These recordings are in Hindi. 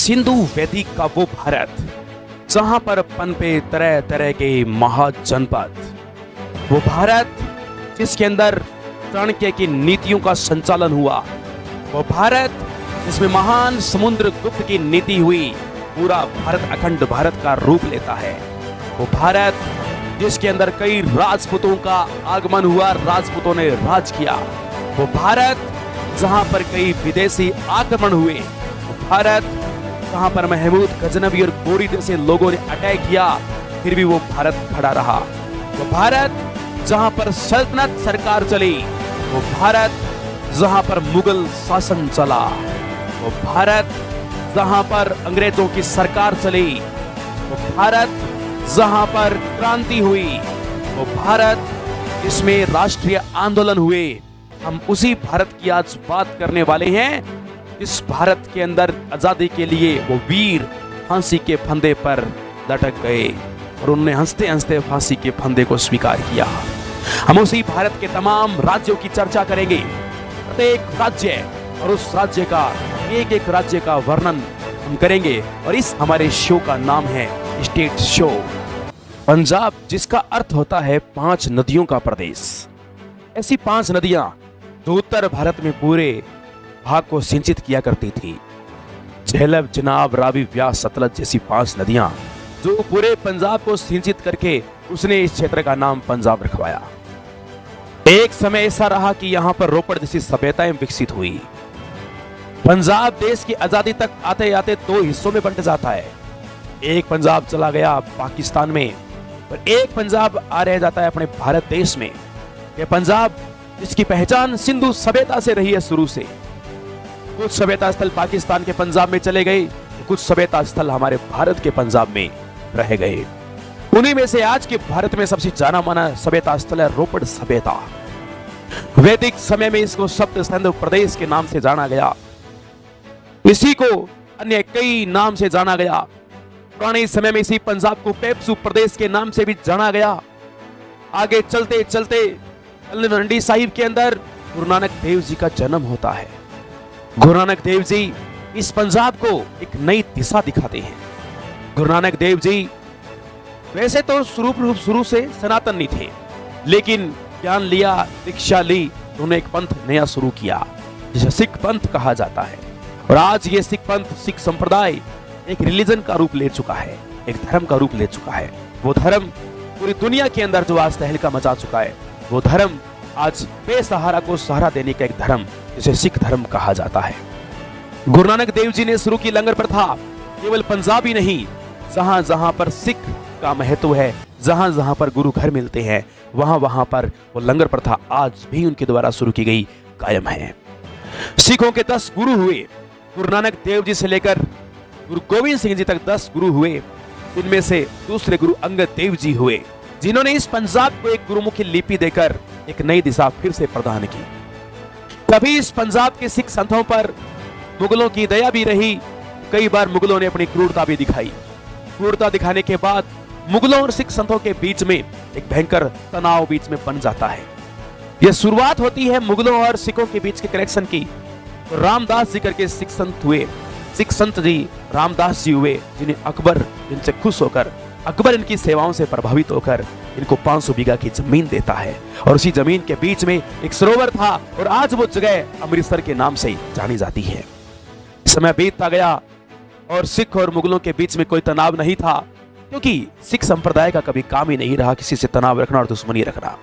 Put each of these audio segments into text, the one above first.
सिंधु वैदिक का वो भारत जहां पर पनपे तरह तरह के महाजनपद, वो भारत जिसके अंदर चाणक्य की नीतियों का संचालन हुआ, वो भारत जिसमें महान समुद्र गुप्त की नीति हुई, पूरा भारत अखंड भारत का रूप लेता है। वो भारत जिसके अंदर कई राजपूतों का आगमन हुआ, राजपूतों ने राज किया। वो भारत जहां पर कई विदेशी आक्रमण हुए, वो भारत जहां पर महमूद गजनवी और गोरी जैसे लोगों ने अटैक किया, फिर भी वो भारत खड़ा रहा। वो भारत जहां पर सल्तनत सरकार चली, वो भारत जहां पर मुगल शासन चला, वो भारत जहां पर अंग्रेजों की सरकार चली, वो भारत जहां पर क्रांति हुई, वो भारत जिसमें राष्ट्रीय आंदोलन हुए। हम उसी भारत की आज बात करने वाले हैं। इस भारत के अंदर आजादी के लिए वो वीर फांसी के फंदे पर लटक गए और उन्होंने हंसते हंसते फांसी के फंदे को स्वीकार किया। हम उसी भारत के तमाम राज्यों की चर्चा करेंगे, प्रत्येक राज्य और उस राज्य का एक एक राज्य का वर्णन हम करेंगे। और इस हमारे शो का नाम है स्टेट शो। पंजाब, जिसका अर्थ होता है 5 नदियों का प्रदेश। ऐसी 5 नदियां जो उत्तर भारत में पूरे भाग को सिंचित किया करती थी। झेलम, चिनाब, रावी, व्यास, सतलज जैसी 5 नदियां जो पूरे पंजाब को सिंचित करके उसने इस क्षेत्र का नाम पंजाब रखवाया। एक समय ऐसा रहा कि यहां पर रोपड़ जैसी सभ्यताएं विकसित हुई। पंजाब देश की आजादी तक आते आते 2 हिस्सों में बंट जाता है। एक पंजाब चला गया पाकिस्तान में और एक पंजाब आ रह जाता है अपने भारत देश में। यह पंजाब जिसकी पहचान सिंधु सभ्यता से रही है शुरू से। कुछ सभ्यता स्थल पाकिस्तान के पंजाब में चले गए, कुछ सभ्यता स्थल हमारे भारत के पंजाब में रह गए। उन्हीं में से आज के भारत में सबसे जाना माना सभ्यता स्थल है रोपड़ सभ्यता। वैदिक समय में इसको सप्त सिंधु प्रदेश के नाम से जाना गया। इसी को अन्य कई नाम से जाना गया। पुराने समय में इसी पंजाब को पेप्सू प्रदेश के नाम से भी जाना गया। आगे चलते चलते मंडी साहिब के अंदर गुरु नानक देव जी का जन्म होता है। गुरु नानक देव जी इस पंजाब को एक नई दिशा दिखाते हैं। गुरु नानक देव जी वैसे तो शुरू से सनातनी थे, लेकिन ज्ञान लिया, दीक्षा ली, उन्होंने एक पंथ नया शुरू किया जिसे सिख पंथ कहा जाता है। और आज ये सिख पंथ, सिख संप्रदाय एक रिलीजन का रूप ले चुका है, एक धर्म का रूप ले चुका है। वो धर्म पूरी दुनिया के अंदर जो आज तहलका मचा चुका है, वो धर्म आज बेसहारा को सहारा देने का एक धर्म जिसे सिख धर्म कहा जाता है। गुरु नानक देव जी ने शुरू की लंगर प्रथा केवल पंजाब ही नहीं, जहां जहां पर सिख का महत्व है, जहां जहां पर गुरु घर मिलते हैं, वहां वहां पर वो लंगर प्रथा आज भी उनके द्वारा शुरू की गई कायम है। सिखों के 10 गुरु हुए। गुरु नानक देव जी से लेकर गुरु गोविंद सिंह जी तक 10 गुरु हुए। इनमें से दूसरे गुरु अंगद देव जी हुए, जिन्होंने इस पंजाब को एक गुरुमुखी लिपि देकर एक नई दिशा फिर से प्रदान की। कभी इस पंजाब के सिख संतों पर मुगलों की दया भी रही, कई बार मुगलों ने अपनी क्रूरता भी दिखाई। क्रूरता दिखाने के बाद मुगलों और सिख संतों के बीच में एक भयंकर तनाव बीच में बन जाता है। यह शुरुआत होती है मुगलों और सिखों के बीच के कनेक्शन की। तो रामदास जी करके सिख संत हुए। सिख संत जी रामदास जी हुए, जिन्हें अकबर जिनसे खुश होकर, अकबर इनकी सेवाओं से प्रभावित होकर इनको 500 बीघा की जमीन देता है। और उसी जमीन के बीच में एक सरोवर था और आज वो जगह अमृतसर के नाम से जानी जाती है। समय बीतता गया और सिख और मुगलों के बीच में कोई तनाव नहीं था, क्योंकि सिख संप्रदाय का कभी काम ही नहीं रहा किसी से तनाव रखना और दुश्मनी रखना।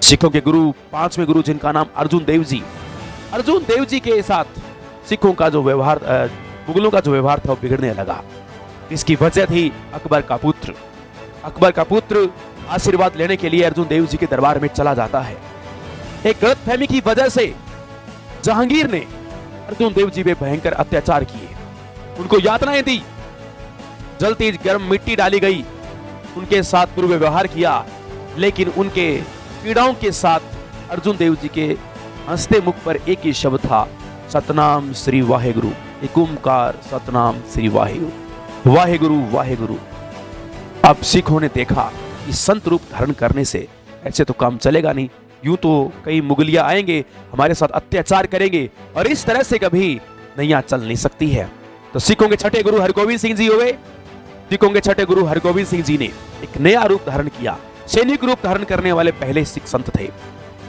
सिखों के गुरु, 5वें गुरु जिनका नाम अर्जुन देव जी, अर्जुन देव जी के साथ सिखों का जो व्यवहार, मुगलों का जो व्यवहार था वो बिगड़ने लगा। इसकी वजह थी अकबर का पुत्र। अकबर का पुत्र आशीर्वाद लेने के लिए अर्जुन देव जी के दरबार में चला जाता है। एक गलतफहमी की वजह से जहांगीर ने अर्जुन देव जी पे भयंकर अत्याचार किए, उनको यातनाएं दी, जलती गर्म मिट्टी डाली गई, उनके साथ पूर्व व्यवहार किया। लेकिन उनके पीड़ाओं के साथ अर्जुन देव जी के हंसते मुख पर एक ही शब्द था, सतनाम श्री वाहेगुरु। एक ओंकार, सतनाम श्री वाहेगुरु, वाहेगुरु वाहेगुरु। अब सिखों ने देखा कि संत रूप धारण करने से ऐसे तो काम चलेगा नहीं, यूं तो कई मुगलिया आएंगे हमारे साथ अत्याचार करेंगे और इस तरह से कभी नैया चल नहीं सकती है। तो सिखों के छठे गुरु हरगोविंद सिंह जी हुए। सिखों के छठे गुरु हरगोविंद सिंह जी ने एक नया रूप धारण किया। सैनिक रूप धारण करने वाले पहले सिख संत थे,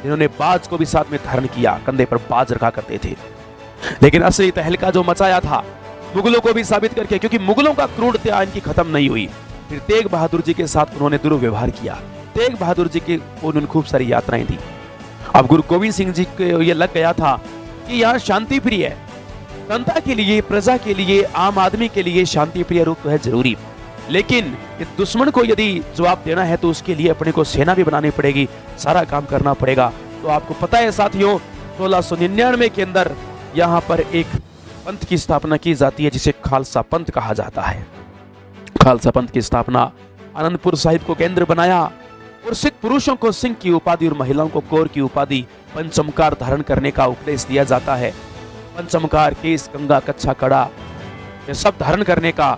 जिन्होंने बाज को भी साथ में धारण किया, कंधे पर बाज रखा करते थे। लेकिन असली तहलका जो मचाया था मुगलों को भी साबित करके, क्योंकि मुगलों का क्रूरता इनकी खत्म नहीं हुई। फिर तेग बहादुर जी के साथ उन्होंने दुर्व्यवहार किया। तेग बहादुर जी के उन्होंने खूब सारी यात्राएं दी। अब गुरु गोविंद सिंह जी को यह लग गया था कि यहाँ शांति प्रिय है, जनता के लिए, प्रजा के लिए, आम आदमी के लिए शांति प्रिय रूप तो है जरूरी, लेकिन इस दुश्मन को यदि जवाब देना है तो उसके लिए अपने को सेना भी बनानी पड़ेगी, सारा काम करना पड़ेगा। तो आपको पता है साथियों, 1699 के अंदर यहाँ पर एक पंथ की स्थापना की जाती है जिसे खालसा पंथ कहा जाता है। खालसा पंथ की स्थापना आनंदपुर साहिब को केंद्र बनाया और सिख पुरुषों को सिंह की उपाधि और महिलाओं को कौर की उपाधि पंचमकार धारण करने का उपदेश दिया जाता है। पंचमकार, केस, कंगा, कच्छा, कड़ा, ये सब धारण करने का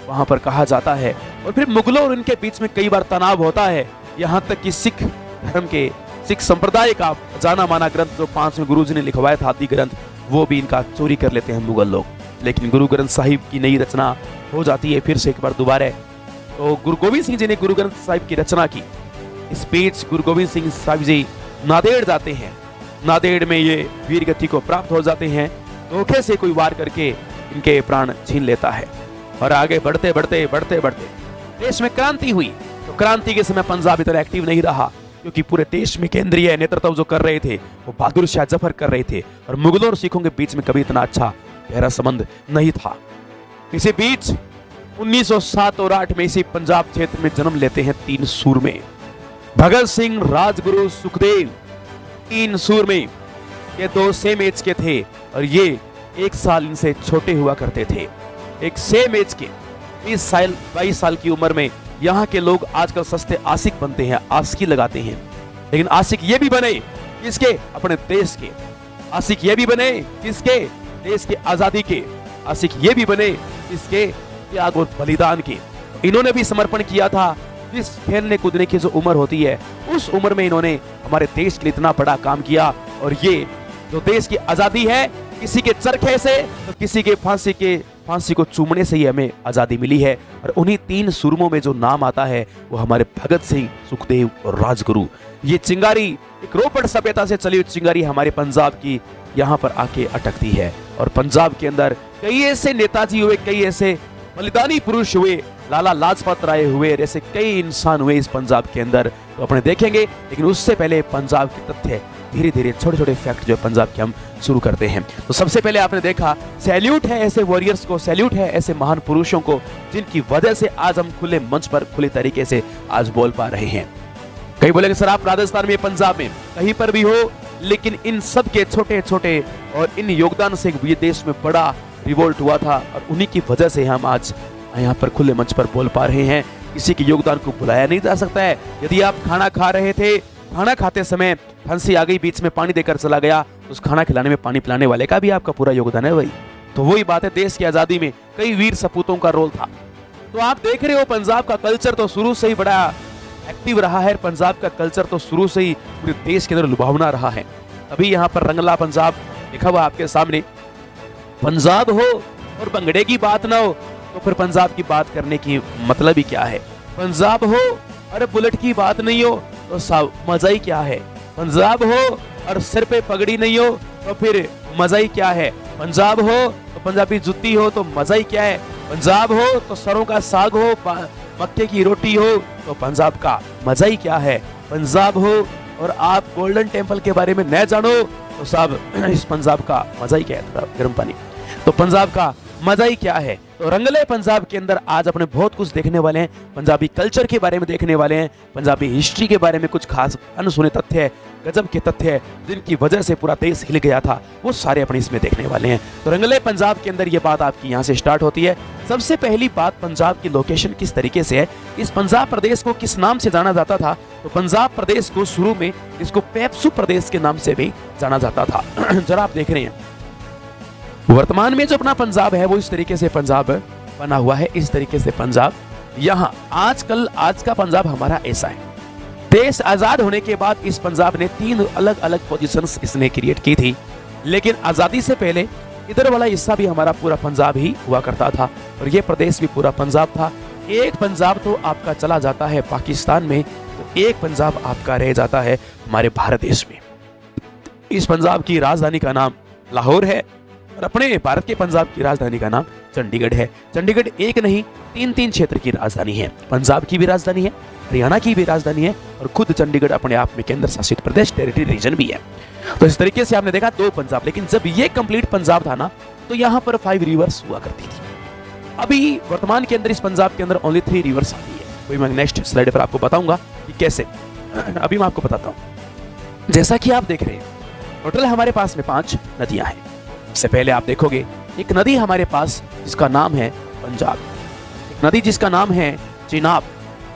वहां पर कहा जाता है। और फिर मुगलों और इनके बीच में कई बार तनाव होता है, यहाँ तक कि सिख धर्म के, सिख संप्रदाय का जाना माना ग्रंथ जो 5वें गुरु जी ने लिखवाया था, आदि ग्रंथ, वो भी इनका चोरी कर लेते हैं मुगल लोग। लेकिन गुरु ग्रंथ साहिब की नई रचना हो जाती है फिर से एक बार दोबारा। तो गुरु गोविंद सिंह जी ने गुरु ग्रंथ साहिब की रचना की। इस बीच गुरु गोविंद सिंह साहिब जी नांदेड़ जाते हैं। नांदेड़ में ये वीर गति को प्राप्त हो जाते हैं। धोखे से कोई वार करके इनके प्राण छीन लेता है। और आगे बढ़ते बढ़ते बढ़ते बढ़ते देश में क्रांति हुई। तो क्रांति के समय पंजाब इतना एक्टिव नहीं रहा, क्योंकि पूरे देश में केंद्रीय नेतृत्व जो कर रहे थे वो बहादुर शाह जफर कर रहे थे, और मुगलों और सिखों के बीच में कभी इतना अच्छा गहरा संबंध नहीं था। इसी बीच 1907 और 8 में इसी पंजाब क्षेत्र में जन्म लेते हैं 3 सूरमे, भगत सिंह, राजगुरु, सुखदेव। 3 सूरमे, ये 2 सेम एज के थे और ये 1 साल इनसे छोटे हुआ करते थे। एक सेम एज के 20 साल 22 साल की उम्र में यहाँ के लोग आजकल सस्ते आशिक बनते हैं, आशिकी लगाते हैं। लेकिन आशिक ये भी बने किसके? अपने देश के। आशिक ये भी बने किसके? देश के आजादी के। आशिक ये भी बने किसके? त्याग और बलिदान के। इन्होंने भी समर्पण किया था। जिस खेलने कूदने की जो उम्र होती है उस उम्र में इन्होंने हमारे देश के लिए इतना बड़ा काम किया। और ये जो देश की आजादी है, किसी के चरखे से तो किसी के फांसी को चूमने से ही हमें आजादी मिली है। और उन्हीं 3 सूरमों में जो नाम आता है वो हमारे भगत सिंह, सुखदेव और राजगुरु। ये चिंगारी एक रोपड़ सभ्यता से चली हुई चिंगारी हमारे पंजाब की यहाँ पर आके अटकती है। और पंजाब के अंदर कई ऐसे नेताजी हुए, कई ऐसे बलिदानी पुरुष हुए, लाला लाजपत राय हुए, ऐसे कई इंसान हुए इस पंजाब के अंदर, तो अपने देखेंगे। लेकिन उससे पहले पंजाब के तथ्य धीरे धीरे, छोटे छोटे फैक्ट जो पंजाब के हम शुरू करते हैं। तो सबसे पहले आपने देखा, सैल्यूट है ऐसे वॉरियर्स को, सैल्यूट है ऐसे महान पुरुषों को जिनकी वजह से आज हम खुले मंच पर खुले तरीके से आज बोल पा रहे हैं। कई बोलेंगे सर आप राजस्थान में, पंजाब में, कहीं पर भी हो, लेकिन इन सब के छोटे छोटे और इन योगदान से ये देश में बड़ा रिवोल्ट हुआ था और उन्हीं की वजह से हम आज यहाँ पर खुले मंच पर बोल पा रहे हैं। किसी के योगदान को भुलाया नहीं जा सकता है। यदि आप खाना खा रहे थे, खाना खाते समय खांसी आ गई, बीच में पानी देकर चला गया, उस खाना खिलाने में पानी पिलाने वाले का भी आपका पूरा योगदान है। वही तो वही बात है, देश की आजादी में कई वीर सपूतों का रोल था। तो आप देख रहे हो पंजाब का कल्चर तो शुरू से ही बड़ा एक्टिव रहा है। पंजाब का कल्चर तो शुरू से ही पूरे देश के अंदर लुभावना रहा है। अभी यहाँ पर रंगला पंजाब लिखा हुआ आपके सामने। पंजाब हो और भंगड़े की बात ना हो तो फिर पंजाब की बात करने की मतलब ही क्या है? पंजाब हो और बुलेट की बात नहीं हो तो सब मजा ही क्या है? पंजाब हो और सिर पे पगड़ी नहीं हो तो फिर मजा ही क्या है? पंजाब हो तो पंजाबी जुत्ती हो तो मजा ही क्या है? पंजाब हो तो सरों का साग हो, मक्के की रोटी हो तो पंजाब का मजा ही क्या है? पंजाब हो और आप गोल्डन टेम्पल के बारे में न जानो तो साहब इस पंजाब का मजा ही क्या है? थोड़ा गर्म पानी। तो पंजाब का मजा ही क्या है? तो रंगले पंजाब के अंदर आज अपने बहुत कुछ देखने वाले हैं। पंजाबी कल्चर के बारे में देखने वाले हैं, पंजाबी हिस्ट्री के बारे में कुछ खास अनसुने तथ्य है, गजब के तथ्य है जिनकी वजह से पूरा देश हिल गया था, वो सारे अपने इसमें देखने वाले हैं। तो रंगले पंजाब के अंदर ये बात आपकी यहाँ से स्टार्ट होती है। सबसे पहली बात, पंजाब की लोकेशन किस तरीके से है, इस पंजाब प्रदेश को किस नाम से जाना जाता था? तो पंजाब प्रदेश को शुरू में इसको पेप्सू प्रदेश के नाम से भी जाना जाता था। जरा आप देख रहे हैं वर्तमान में जो अपना पंजाब है वो इस तरीके से पंजाब बना हुआ है, इस तरीके से पंजाब यहाँ आजकल आज का पंजाब हमारा ऐसा है। देश आजाद होने के बाद इस पंजाब ने 3 अलग अलग पोजीशंस इसने क्रिएट की थी, लेकिन आजादी से पहले इधर वाला हिस्सा भी हमारा पूरा पंजाब ही हुआ करता था और ये प्रदेश भी पूरा पंजाब था। एक पंजाब तो आपका चला जाता है पाकिस्तान में, तो एक पंजाब आपका रह जाता है हमारे भारत देश में। इस पंजाब की राजधानी का नाम लाहौर है और अपने भारत के पंजाब की राजधानी का नाम चंडीगढ़ है। चंडीगढ़ एक नहीं 3 क्षेत्र की राजधानी है। पंजाब की भी राजधानी है, हरियाणा की भी राजधानी है और खुद चंडीगढ़ अपने आप में केंद्र शासित प्रदेश टेरिटरी रीजन भी है। तो इस तरीके से आपने देखा 2 पंजाब, लेकिन जब ये कंप्लीट पंजाब था ना तो यहाँ पर 5 रिवर्स हुआ करती थी। अभी वर्तमान के अंदर इस पंजाब के अंदर ओनली 3 रिवर्स आती है। वही मैं नेक्स्ट स्लाइड पर आपको बताऊंगा कि कैसे। अभी मैं आपको बताता हूँ। जैसा कि आप देख रहे हैं टोटल हमारे पास में 5 नदियां हैं। इससे पहले आप देखोगे एक नदी हमारे पास जिसका नाम है पंजाब, एक नदी जिसका नाम है चिनाब,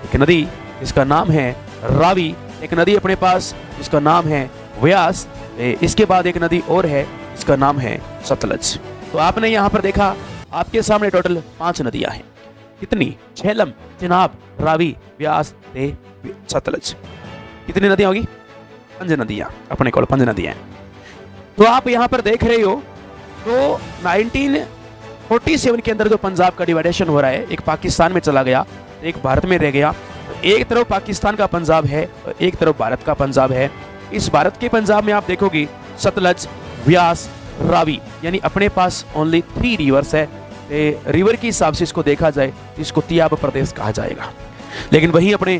एक नदी जिसका नाम है रावी, एक नदी अपने पास जिसका नाम है व्यास, इसके बाद एक नदी और है जिसका नाम है सतलज। तो आपने यहाँ पर देखा आपके सामने टोटल 5 नदियां हैं। कितनी? झेलम, चिनाब, रावी, व्यास, सतलज। कितनी नदियां होगी? 5 नदियां, अपने को 5 नदियां हैं। तो आप यहाँ पर देख रहे हो तो 1947 के अंदर जो पंजाब का डिवाइडेशन हो रहा है, एक पाकिस्तान में चला गया, एक भारत में रह गया। तो एक तरफ पाकिस्तान का पंजाब है और एक तरफ भारत का पंजाब है। इस भारत के पंजाब में आप देखोगे सतलज, व्यास, रावी, यानी अपने पास ओनली 3 रिवर्स है। रिवर के हिसाब से इसको देखा जाए इसको तियाब प्रदेश कहा जाएगा। लेकिन वहीं अपने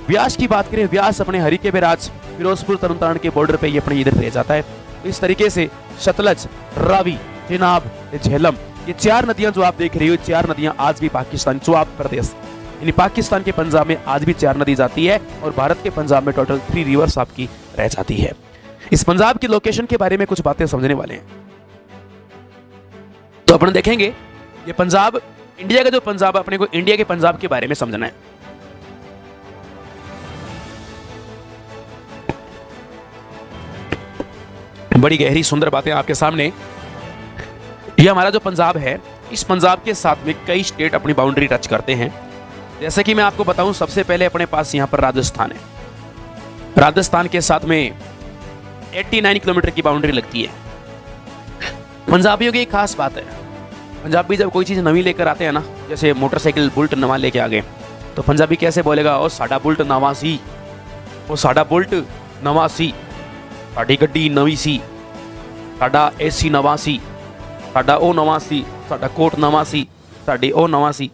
व्यास की बात करें, व्यास अपने हरिके बेराज फिरोजपुर तरन के बॉर्डर पे ये अपने इधर रह जाता है। तो इस तरीके से सतलज, रावी, चिनाब, झेलम, ये 4 नदियां जो आप देख रही हो, 4 नदियां आज भी पाकिस्तान चुआब प्रदेश यानी पाकिस्तान के पंजाब में आज भी 4 नदी जाती है और भारत के पंजाब में टोटल 3 रिवर्स आपकी रह जाती है। इस पंजाब की लोकेशन के बारे में कुछ बातें समझने वाले हैं। तो अपन देखेंगे ये पंजाब, इंडिया का जो पंजाब, अपने को इंडिया के पंजाब के बारे में समझना है। बड़ी गहरी सुंदर बातें आपके सामने। ये हमारा जो पंजाब है, इस पंजाब के साथ में कई स्टेट अपनी बाउंड्री टच करते हैं। जैसे कि मैं आपको बताऊं, सबसे पहले अपने पास यहाँ पर राजस्थान है। राजस्थान के साथ में 89 किलोमीटर की बाउंड्री लगती है। पंजाबियों की एक खास बात है, पंजाबी जब कोई चीज़ नवी लेकर आते हैं ना, जैसे मोटरसाइकिल बुलेट नवा लेके आ गए, तो पंजाबी कैसे बोलेगा? ओ साडा बुलेट नवा सी, ओ साडा बुलेट नवा सी, साडी गड्डी नवी सी, साडा एसी नवा सी, साडा ओ नवा सी, साडा कोट नवा सी, साडी ओ नवा सी,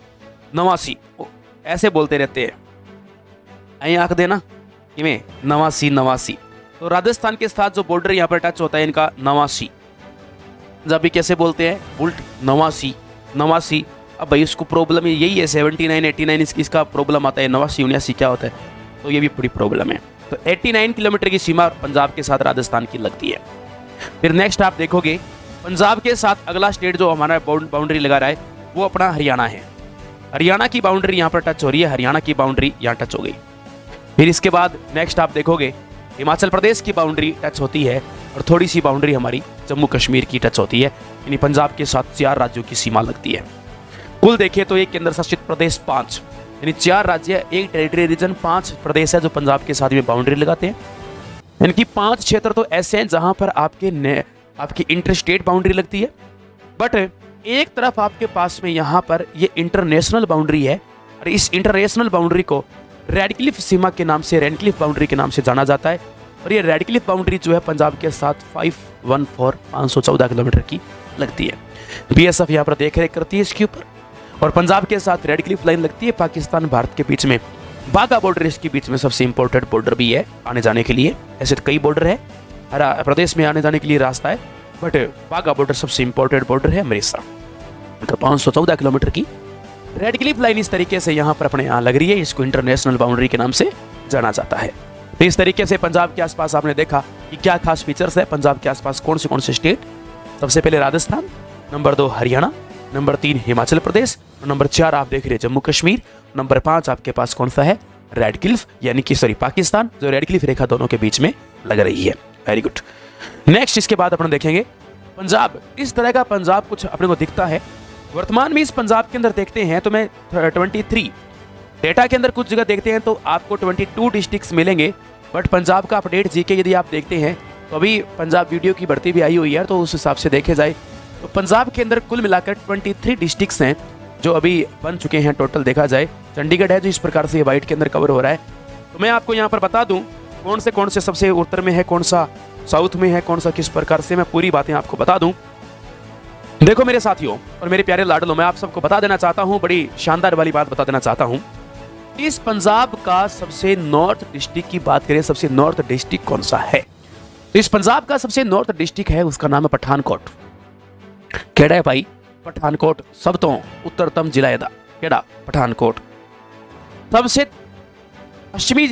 नवा सी, ऐसे बोलते रहते हैं। ऐ आंख देना किमें नवासी नवासी। तो राजस्थान के साथ जो बॉर्डर यहाँ पर टच होता है इनका नवासी। पंजाबी कैसे बोलते हैं? बुल्ट नवासी, नवासी। अब भाई इसको प्रॉब्लम यही है 79 89 इसका प्रॉब्लम आता है। 89 79 क्या होता है? तो ये भी बड़ी प्रॉब्लम है। तो 89 किलोमीटर की सीमा पंजाब के साथ राजस्थान की लगती है। फिर नेक्स्ट आप देखोगे पंजाब के साथ अगला स्टेट जो हमारा बाउंड्री लगा रहा है वो अपना हरियाणा है। हरियाणा की बाउंड्री यहाँ पर टच हो रही है, हरियाणा की बाउंड्री यहाँ टच हो गई। फिर इसके बाद नेक्स्ट आप देखोगे हिमाचल प्रदेश की बाउंड्री टच होती है और थोड़ी सी बाउंड्री हमारी जम्मू कश्मीर की टच होती है। यानी पंजाब के साथ 4 राज्यों की सीमा लगती है। कुल देखें तो एक केंद्र शासित प्रदेश 5, यानी 4 राज्य, एक टेरिटरी रीजन, 5 प्रदेश है जो पंजाब के साथ में बाउंड्री लगाते हैं। इनकी 5 क्षेत्र तो ऐसे हैं जहां पर आपकी इंटर स्टेट बाउंड्री लगती है, बट एक तरफ आपके पास में यहाँ पर ये इंटरनेशनल बाउंड्री है और इस इंटरनेशनल बाउंड्री को रेडक्लिफ सीमा के नाम से, रेडक्लिफ बाउंड्री के नाम से जाना जाता है। और ये रेडक्लिफ बाउंड्री जो है पंजाब के साथ 514 किलोमीटर की लगती है। बीएसएफ यहाँ पर देख रेख करती है इसके ऊपर। और पंजाब के साथ रेडक्लिफ लाइन लगती है पाकिस्तान भारत के बीच में। बाघा बॉर्डर इसके बीच में सबसे इंपॉर्टेंट बॉर्डर भी है आने जाने के लिए। ऐसे तो कई बॉर्डर है, हर प्रदेश में आने जाने के लिए रास्ता है, बट बाघा बॉर्डर सबसे इंपॉर्टेंट बॉर्डर है अमृतसर। तो 514 किलोमीटर की रेडक्लिफ लाइन इस तरीके से यहाँ पर अपने यहाँ लग रही है। इसको इंटरनेशनल बाउंड्री के नाम से जाना जाता है। तो इस तरीके से पंजाब के आसपास आपने देखा कि क्या खास फीचर्स है पंजाब के आसपास, कौन से स्टेट। सबसे पहले राजस्थान, नंबर 2 हरियाणा, नंबर 3 हिमाचल प्रदेश, और नंबर 4 आप देख रहे हैं जम्मू कश्मीर, नंबर 5 आपके पास कौन सा है? रेडक्लिफ, यानी कि पाकिस्तान, जो रेडक्लिफ रेखा दोनों के बीच में लग रही है। Very good. नेक्स्ट इसके बाद अपन देखेंगे पंजाब। इस तरह का पंजाब कुछ अपने को दिखता है वर्तमान में। इस पंजाब के अंदर देखते हैं तो मैं 23 डेटा के अंदर कुछ जगह देखते हैं तो आपको 22 डिस्ट्रिक्ट्स मिलेंगे, बट पंजाब का अपडेट जीके यदि आप देखते हैं तो अभी पंजाब वीडियो की बढ़ती भी आई हुई है। तो उस हिसाब से देखे जाए तो पंजाब के अंदर कुल मिलाकर 23 डिस्ट्रिक्ट्स हैं जो अभी बन चुके हैं टोटल देखा जाए। चंडीगढ़ है जो इस प्रकार से व्हाइट के अंदर कवर हो रहा है। तो मैं आपको यहाँ पर बता दूं कौन से सबसे उत्तर में है, कौन सा साउथ में है, कौन सा किस प्रकार से, मैं पूरी बातें आपको बता दूं। देखो मेरे साथियों और मेरे प्यारे लाडलों, मैं आप सबको बता देना चाहता हूं, बड़ी शानदार वाली बात बता देना चाहता हूं। इस पंजाब का सबसे नॉर्थ डिस्ट्रिक्ट की बात करें, सबसे नॉर्थ डिस्ट्रिक्ट कौन सा है, तो इस पंजाब का सबसे नॉर्थ डिस्ट्रिक्ट है, उसका नाम है पठानकोट। केड़ा है भाई? पठानकोट सब तो उत्तरतम जिला है। केड़ा? पठानकोट। सबसे पश्चिमी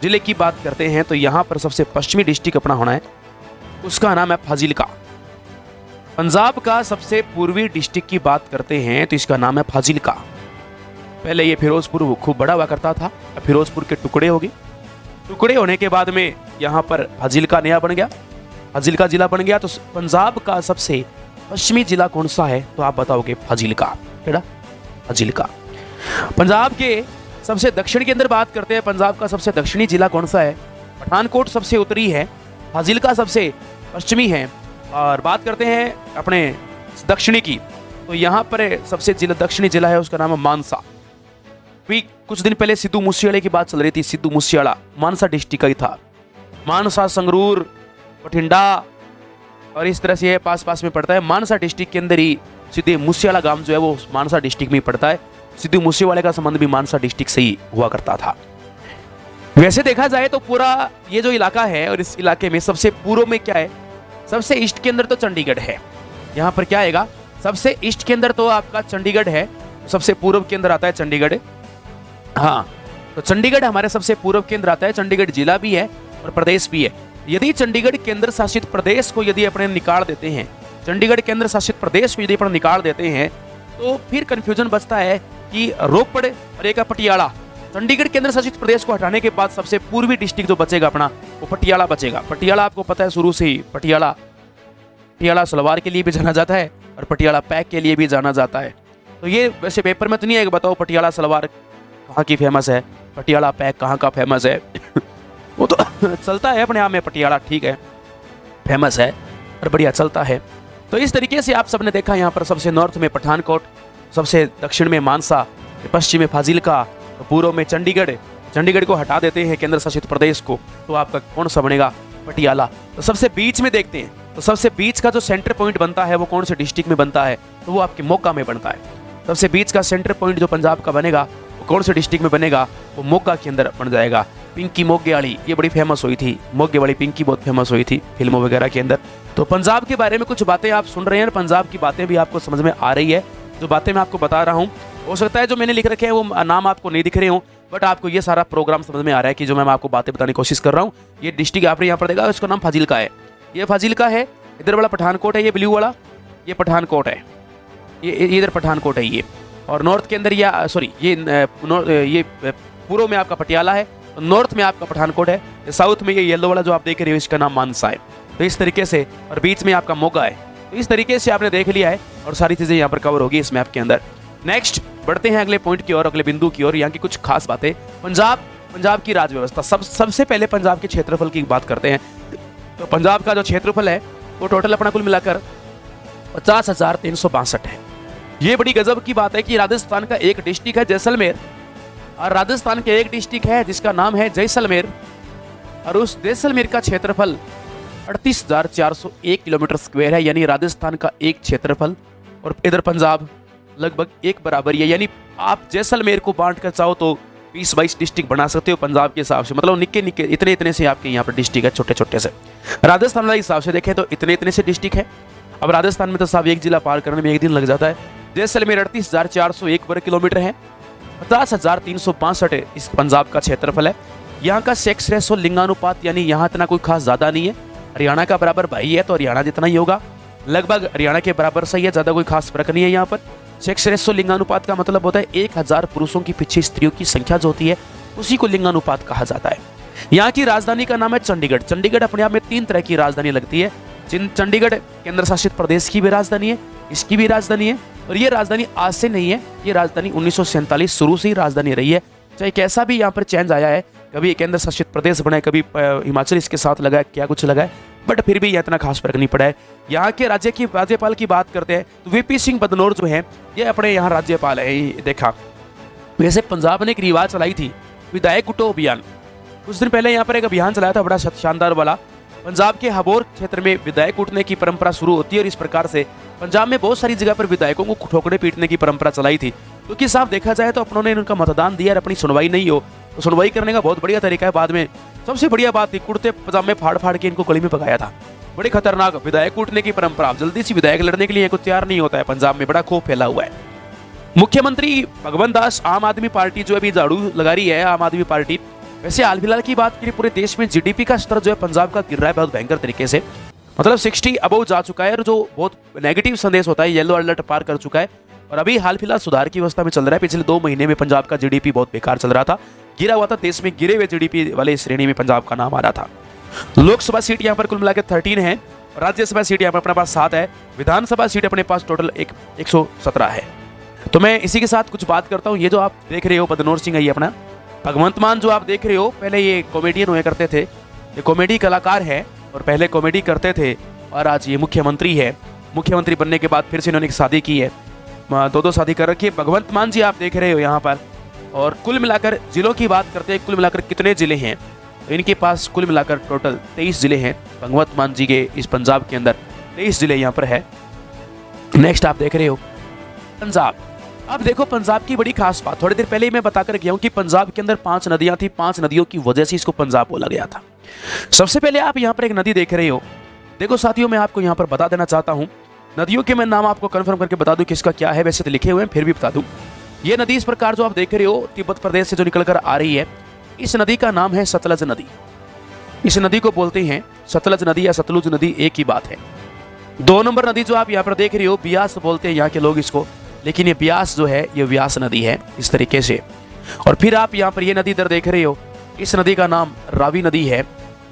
जिले की बात करते हैं तो यहां पर सबसे पश्चिमी डिस्ट्रिक्ट अपना होना है, उसका नाम है फाजिलका। पंजाब का सबसे पूर्वी डिस्ट्रिक्ट की बात करते हैं तो इसका नाम है फाजिलका। पहले ये फिरोजपुर खूब बड़ा हुआ करता था, अब फिरोजपुर के टुकड़े हो गए। टुकड़े होने के बाद में यहाँ पर फाजिलका नया बन गया, फाजिलका जिला बन गया। तो पंजाब का सबसे पश्चिमी जिला कौन सा है, तो आप बताओगे फाजिलका। केड़ा? फाजिलका। पंजाब के सबसे दक्षिण के अंदर बात करते हैं, पंजाब का सबसे दक्षिणी जिला कौन सा है, पठानकोट सबसे उत्तरी है, फाजिलका सबसे पश्चिमी है। और बात करते हैं अपने दक्षिणी की, तो यहाँ पर सबसे दक्षिणी जिला है, उसका नाम है मानसा। भी कुछ दिन पहले सिद्धू मूसेवाले की बात चल रही थी, सिद्धू मूसेवाला मानसा डिस्ट्रिक्ट का ही था। मानसा, संगरूर, बठिंडा और इस तरह से ये पास में पड़ता है। मानसा डिस्ट्रिक्ट के अंदर ही सिद्धू मूसेवाला गांव जो है वो मानसा डिस्ट्रिक्ट में पड़ता है। सिद्धू मूसेवाले का संबंध भी मानसा डिस्ट्रिक्ट से ही हुआ करता था। वैसे देखा जाए तो पूरा ये जो इलाका है, और इस इलाके में सबसे पूर्व में क्या है, सबसे ईस्ट के अंदर तो चंडीगढ़ है। यहाँ पर क्या आएगा, सबसे ईस्ट के अंदर तो आपका चंडीगढ़ है, सबसे पूर्व के अंदर आता है चंडीगढ़। हाँ, तो चंडीगढ़ हमारे सबसे पूर्व के अंदर आता है। चंडीगढ़ जिला भी है और प्रदेश भी है। यदि चंडीगढ़ केंद्र शासित प्रदेश को यदि अपने निकाल देते हैं, चंडीगढ़ केंद्र शासित प्रदेश को यदि अपने निकाल देते हैं, तो फिर कंफ्यूजन बचता है कि रोपड़ और एक पटियाला। चंडीगढ़ केंद्र शासित प्रदेश को हटाने के बाद सबसे पूर्वी डिस्ट्रिक्ट जो बचेगा अपना, वो पटियाला बचेगा। पटियाला आपको पता है शुरू से ही, पटियाला सलवार के लिए भी जाना जाता है और पटियाला पैक के लिए भी जाना जाता है। तो ये वैसे पेपर में तो नहीं है कि बताओ पटियाला सलवार कहाँ की फेमस है, पटियाला पैक कहाँ का फेमस है वो तो चलता है अपने आप में, पटियाला ठीक है फेमस है और बढ़िया चलता है। तो इस तरीके से आप सबने देखा यहाँ पर सबसे नॉर्थ में पठानकोट, सबसे दक्षिण में मानसा, पश्चिम में फाजिलका, पूर्व में चंडीगढ़ को हटा देते हैं केंद्र शासित प्रदेश को, तो आपका कौन सा बनेगा, पटियाला। तो सबसे बीच में देखते हैं, तो सबसे बीच का जो सेंटर पॉइंट बनता है वो कौन से डिस्ट्रिक्ट में बनता है, तो वो आपके मोगा में बनता है। सबसे बीच का सेंटर पॉइंट जो पंजाब का बनेगा वो कौन से डिस्ट्रिक्ट में बनेगा, वो मोगा के अंदर बन जाएगा। पिंकी मोगे वाली ये बड़ी फेमस हुई थी, मोगे वाली पिंकी बहुत फेमस हुई थी फिल्मों वगैरह के अंदर। तो पंजाब के बारे में कुछ बातें आप सुन रहे हैं, पंजाब की बातें भी आपको समझ में आ रही है। जो बातें मैं आपको बता रहा हूँ, हो सकता है जो मैंने लिख रखे हैं वो नाम आपको नहीं दिख रहे हो, बट आपको ये सारा प्रोग्राम समझ में आ रहा है कि जो मैं आपको बातें बताने की कोशिश कर रहा हूँ। ये डिस्ट्रिक्ट आपने यहाँ पर देखा, इसका नाम फाजिलका है, ये फाजिलका है। इधर वाला पठानकोट है, ये ब्लू वाला, ये पठानकोट है, ये इधर पठानकोट है ये। और नॉर्थ के अंदर या सॉरी ये पूर्व में आपका पटियाला है, नॉर्थ में आपका पठानकोट है, साउथ में ये येलो वाला जो आप देख रहे हो इसका नाम मानसा है। तो इस तरीके से, और बीच में आपका मोगा है। तो इस तरीके से आपने देख लिया है और सारी चीज़ें यहाँ पर कवर होगी इस मैप के अंदर। नेक्स्ट बढ़ते हैं अगले पॉइंट की ओर, अगले बिंदु की ओर, यहाँ की कुछ खास बातें। पंजाब की राज व्यवस्था। सबसे पहले पंजाब के क्षेत्रफल की बात करते हैं। तो पंजाब का जो क्षेत्रफल है वो टोटल अपना कुल मिलाकर 50,362 है। ये बड़ी गजब की बात है कि राजस्थान का एक डिस्ट्रिक्ट है जैसलमेर, और राजस्थान के एक डिस्ट्रिक्ट है जिसका नाम है जैसलमेर, और उस जैसलमेर का क्षेत्रफल 38,401 किलोमीटर स्क्वायर है, यानी राजस्थान का एक क्षेत्रफल और इधर पंजाब लगभग एक बराबर है। यानी आप जैसलमेर को बांट कर चाहो तो 20-22 डिस्ट्रिक्ट बना सकते हो पंजाब के हिसाब से, मतलब निक्के इतने से आपके यहाँ पर डिस्ट्रिक्ट है, छोटे से। राजस्थान के हिसाब से देखें तो इतने से डिस्ट्रिक्ट है। अब राजस्थान में तो साहब एक जिला पार करने में एक दिन लग जाता है। जैसलमेर 38,401 वर्ग किलोमीटर है, 50,362 इस पंजाब का क्षेत्रफल है। यहाँ का सेक्स रेशो लिंगानुपात, यानी यहाँ इतना कोई खास ज्यादा नहीं है। हरियाणा का बराबर भाई है तो हरियाणा जितना ही होगा, लगभग हरियाणा के बराबर सही है, ज्यादा कोई खास फर्क नहीं है यहाँ पर। सेक्स रेशो लिंगानुपात का मतलब होता है 1000 पुरुषों की पीछे स्त्रियों की संख्या जो होती है उसी को लिंगानुपात कहा जाता है। यहाँ की राजधानी का नाम है चंडीगढ़। चंडीगढ़ अपने आप में 3 तरह की राजधानी लगती है। चंडीगढ़ केंद्र शासित प्रदेश की भी राजधानी है, इसकी भी राजधानी है, और ये राजधानी आज से नहीं है, ये राजधानी 1947 शुरू से ही राजधानी रही है। चाहे कैसा भी यहाँ पर चेंज आया है, कभी केंद्र शासित प्रदेश बना है, कभी हिमाचल इसके साथ लगा है, क्या कुछ लगा है, बट फिर भी यह इतना खास फर्क नहीं पड़ा है। यहाँ के राज्यपाल की बात करते हैं तो वीपी सिंह बदनौर जो है ये अपने यहाँ राज्यपाल है। देखा वैसे पंजाब ने एक रिवाज चलाई थी विधायक कुटो अभियान। कुछ दिन पहले यहाँ पर एक अभियान चलाया था बड़ा शानदार वाला। पंजाब के हबोर क्षेत्र में विधायक कूटने की परंपरा शुरू होती है और इस प्रकार से पंजाब में बहुत सारी जगह पर विधायकों को ठोकने पीटने की परंपरा चलाई थी। क्योंकि साफ देखा जाए तो अपनों ने इनका मतदान दिया और अपनी सुनवाई नहीं हो तो सुनवाई करने का बहुत बढ़िया तरीका है। बाद में सबसे बढ़िया बात थी कुर्ते पजामे फाड़ फाड़ के इनको गली में पकाया था। बड़ी खतरनाक विधायक कूटने की परंपरा। जल्दी से विधायक लड़ने के लिए कुछ तैयार नहीं होता है। पंजाब में बड़ा खौफ फैला हुआ है। मुख्यमंत्री भगवंत दास आम आदमी पार्टी जो अभी झाड़ू लगा रही है आम आदमी पार्टी। वैसे हाल फिलहाल की बात करें पूरे देश में जीडीपी का स्तर जो है पंजाब का गिर रहा है बहुत भयंकर तरीके से। मतलब 60 अबव जा चुका है और जो बहुत नेगेटिव संदेश होता है येलो अलर्ट पार कर चुका है और अभी हाल फिलहाल सुधार की अवस्था में चल रहा है। पिछले 2 महीने में पंजाब का जीडीपी बहुत बेकार चल रहा था, गिरा हुआ था। देश में गिरे हुए जीडीपी वाले श्रेणी में पंजाब का नाम आ रहा था। लोकसभा सीट यहाँ पर कुल मिलाकर 13 है, राज्यसभा सीट यहाँ पर अपने पास 7 है, विधानसभा सीट अपने पास टोटल 117 है। तो मैं इसी के साथ कुछ बात करता हूँ। ये जो आप देख रहे हो बदनौर सिंह है ये अपना भगवंत मान जो आप देख रहे हो, पहले ये कॉमेडियन हुए करते थे, ये कॉमेडी कलाकार है और पहले कॉमेडी करते थे और आज ये मुख्यमंत्री है। मुख्यमंत्री बनने के बाद फिर से इन्होंने एक शादी की है, 2 शादी कर रखी है। भगवंत मान जी आप देख रहे हो यहाँ पर। और कुल मिलाकर जिलों की बात करते हैं, कुल मिलाकर कितने जिले हैं तो इनके पास कुल मिलाकर टोटल 23 जिले हैं। भगवंत मान जी के इस पंजाब के अंदर 23 जिले यहाँ पर है। नेक्स्ट आप देख रहे हो पंजाब। अब देखो पंजाब की बड़ी खास बात, थोड़ी देर पहले ही मैं बताकर गया हूं कि पंजाब के अंदर 5 नदियां थी। 5 नदियों की वजह से इसको पंजाब बोला गया था। सबसे पहले आप यहां पर एक नदी देख रहे हो। देखो साथियों मैं आपको यहां पर बता देना चाहता हूं, नदियों के मैं नाम आपको कंफर्म करके बता दूं किसका क्या है। वैसे तो लिखे हुए हैं फिर भी बता दूं। ये नदी इस प्रकार जो आप देख रहे हो तिब्बत प्रदेश से जो निकलकर आ रही है, इस नदी का नाम है सतलज नदी। इस नदी को बोलते हैं सतलज नदी या सतलुज नदी, एक ही बात है। 2 नंबर नदी जो आप यहाँ पर देख रहे हो ब्यास बोलते हैं यहाँ के लोग इसको, लेकिन ये ब्यास जो है ये व्यास नदी है इस तरीके से। और फिर आप यहाँ पर ये नदी इधर देख रहे हो, इस नदी का नाम रावी नदी है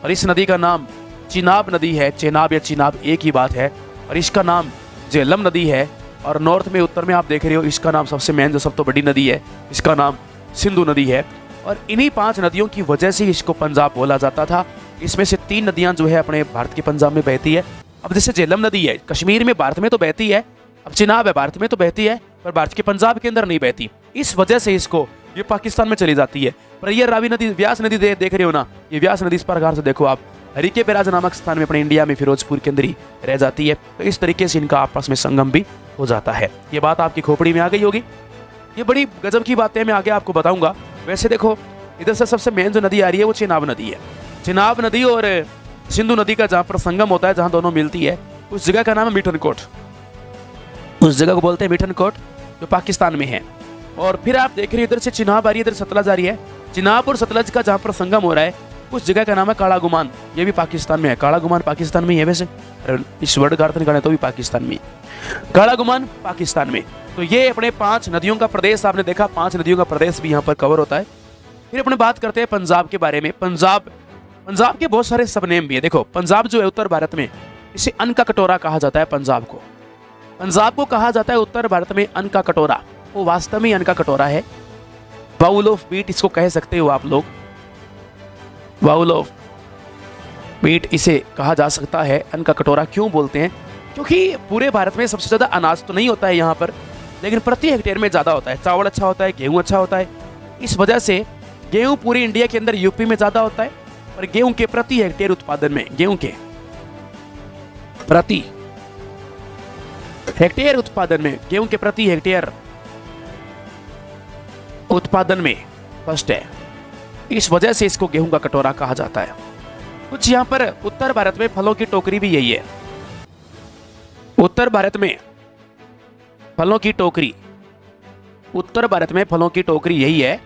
और इस नदी का नाम चिनाब नदी है। चेनाब या चिनाब एक ही बात है। और इसका नाम झेलम नदी है। और नॉर्थ में उत्तर में आप देख रहे हो इसका नाम सबसे मेन जो सब तो बड़ी नदी है इसका नाम सिंधु नदी है। और इन्हीं 5 नदियों की वजह से इसको पंजाब बोला जाता था। इसमें से 3 नदियां जो है अपने भारत के पंजाब में बहती है। अब जैसे झेलम नदी है कश्मीर में भारत में तो बहती है, अब चिनाब है भारत में तो बहती है, पर भारत के पंजाब के अंदर नहीं बहती। इस वजह से इसको ये पाकिस्तान में चली जाती है। पर ये रावी नदी व्यास नदी देख रहे हो ना, ये व्यास नदी इस प्रकार से देखो आप हरिके बैराज नामक स्थान में अपने इंडिया में फिरोजपुर के अंदर ही रह जाती है। तो इस तरीके से इनका आपस में संगम भी हो जाता है। ये बात आपकी खोपड़ी में आ गई होगी। ये बड़ी गजब की बातें मैं आगे आपको बताऊंगा। वैसे देखो इधर से सबसे मेन जो नदी आ रही है वो चिनाब नदी है। चिनाब नदी और सिंधु नदी का जहाँ पर संगम होता है, जहाँ दोनों मिलती है, उस जगह का नाम है मिठनकोट। उस जगह को बोलते हैं मिठनकोट जो पाकिस्तान में है। और फिर आप देख रहे हो इधर से चिनाब आ रही है, इधर सतलज आ रही है। चिनाब और सतलज का जहाँ पर संगम हो रहा है उस जगह का नाम है काला गुमान। ये भी पाकिस्तान में है। काला गुमान पाकिस्तान में ही है वैसे, इस वर्ड का अर्थ निकाले तो भी पाकिस्तान में। काला गुमान पाकिस्तान में। तो ये अपने 5 नदियों का प्रदेश आपने देखा, 5 नदियों का प्रदेश भी यहाँ पर कवर होता है। फिर अपने बात करते हैं पंजाब के बारे में। पंजाब के बहुत सारे सब नेम भी है। देखो पंजाब जो है उत्तर भारत में इसे अन्न का कटोरा कहा जाता है। पंजाब को कहा जाता है उत्तर भारत में अन्न का कटोरा। वो वास्तव में अन्न का कटोरा है। बाउल ऑफ मीट इसको कह सकते हो आप लोग। बाउल ऑफ मीट इसे कहा जा सकता है। अन्न का कटोरा क्यों बोलते हैं? क्योंकि पूरे भारत में सबसे ज्यादा अनाज तो नहीं होता है यहाँ पर, लेकिन प्रति हेक्टेयर में ज्यादा होता है। चावल अच्छा होता है, गेहूं अच्छा होता है। इस वजह से गेहूं पूरे इंडिया के अंदर यूपी में ज्यादा होता है। और गेहूं के प्रति हेक्टेयर उत्पादन में, गेहूं के प्रति हेक्टेयर उत्पादन में, गेहूं के प्रति हेक्टेयर उत्पादन में फर्स्ट है। इस वजह से इसको गेहूं का कटोरा कहा जाता है। कुछ यहाँ पर उत्तर भारत में फलों की टोकरी भी यही है। उत्तर भारत में फलों की टोकरी, उत्तर भारत में फलों की टोकरी यही है।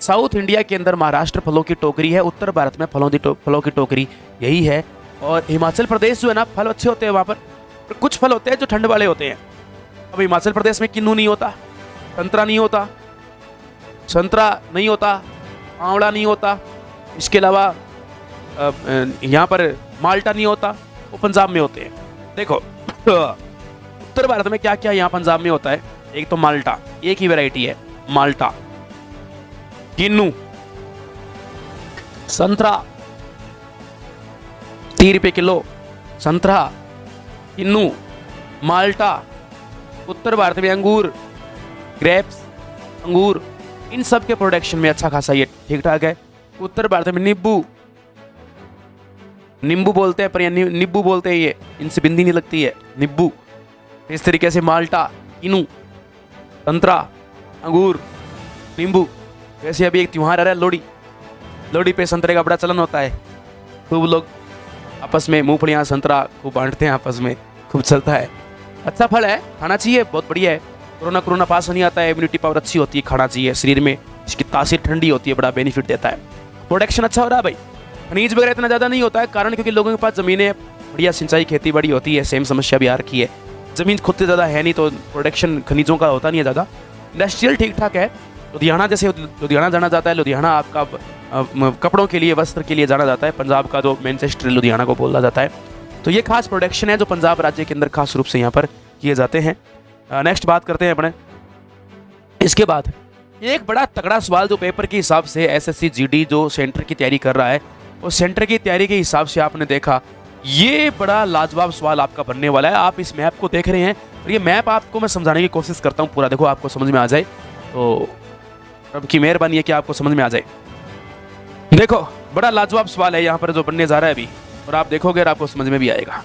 साउथ इंडिया के अंदर महाराष्ट्र फलों की टोकरी है, उत्तर भारत में फलों की टोकरी यही है। और हिमाचल प्रदेश जो है ना, फल अच्छे होते हैं वहाँ पर कुछ फल होते हैं जो ठंड वाले होते हैं। अब हिमाचल प्रदेश में किन्नू नहीं होता, संतरा नहीं होता, आंवला नहीं होता, इसके अलावा यहाँ पर माल्टा नहीं होता, वो पंजाब में होते हैं। देखो उत्तर भारत में क्या क्या यहाँ पंजाब में होता है। एक तो माल्टा, एक ही वैरायटी है माल्टा, किन्नू, संतरा 30 रुपये किलो, संतरा, किन्नू, माल्टा। उत्तर भारत में अंगूर, ग्रेप्स, अंगूर, इन सब के प्रोडक्शन में अच्छा खासा ये ठीक ठाक है। उत्तर भारत में नींबू, नींबू बोलते हैं पर ये नींबू बोलते हैं, ये इनसे बिंदी नहीं लगती है, नींबू। इस तरीके से माल्टा, किन्नू, संतरा, अंगूर, नींबू। वैसे अभी एक त्योहार आ रहा है लोहड़ी, लोहड़ी पे संतरे का बड़ा चलन होता है, खूब लोग आपस में मूंगफलियाँ संतरा खूब बांटते हैं, आपस में खूब चलता है। अच्छा फल है, खाना चाहिए, बहुत बढ़िया है। कोरोना पास नहीं आता है, इम्यूनिटी पावर अच्छी होती है, खाना चाहिए शरीर में, इसकी तासीर ठंडी होती है, बड़ा बेनिफिट देता है। प्रोडक्शन अच्छा हो रहा है भाई, खनिज वगैरह इतना ज़्यादा नहीं होता है, कारण क्योंकि लोगों के पास ज़मीनें, बढ़िया सिंचाई खेती बड़ी होती है। सेम समस्या भी आ रखी है, ज़मीन खुद से ज़्यादा है नहीं तो प्रोडक्शन खनिजों का होता नहीं है ज़्यादा। इंडस्ट्रियल ठीक ठाक है। लुधियाना जैसे लुधियाना जाना जाता है, लुधियाना आपका कपड़ों के लिए, वस्त्र के लिए जाना जाता है, पंजाब का जो मैनचेस्टर लुधियाना को बोला जाता है। तो ये खास प्रोडक्शन है जो पंजाब राज्य के अंदर खास रूप से यहाँ पर किए जाते हैं। नेक्स्ट बात करते हैं अपने। इसके बाद एक बड़ा तगड़ा सवाल जो पेपर के हिसाब से एसएससी जीडी जो सेंटर की तैयारी कर रहा है, और सेंटर की तैयारी के हिसाब से आपने देखा, ये बड़ा लाजवाब सवाल आपका बनने वाला है। आप इस मैप को देख रहे हैं और ये मैप आपको मैं समझाने की कोशिश करता हूँ पूरा, देखो आपको समझ में आ जाए, तो रब की मेहरबानी है कि आपको समझ में आ जाए। देखो बड़ा लाजवाब सवाल है यहाँ पर जो बनने जा रहा है अभी, और आप देखोगे और आपको समझ में भी आएगा।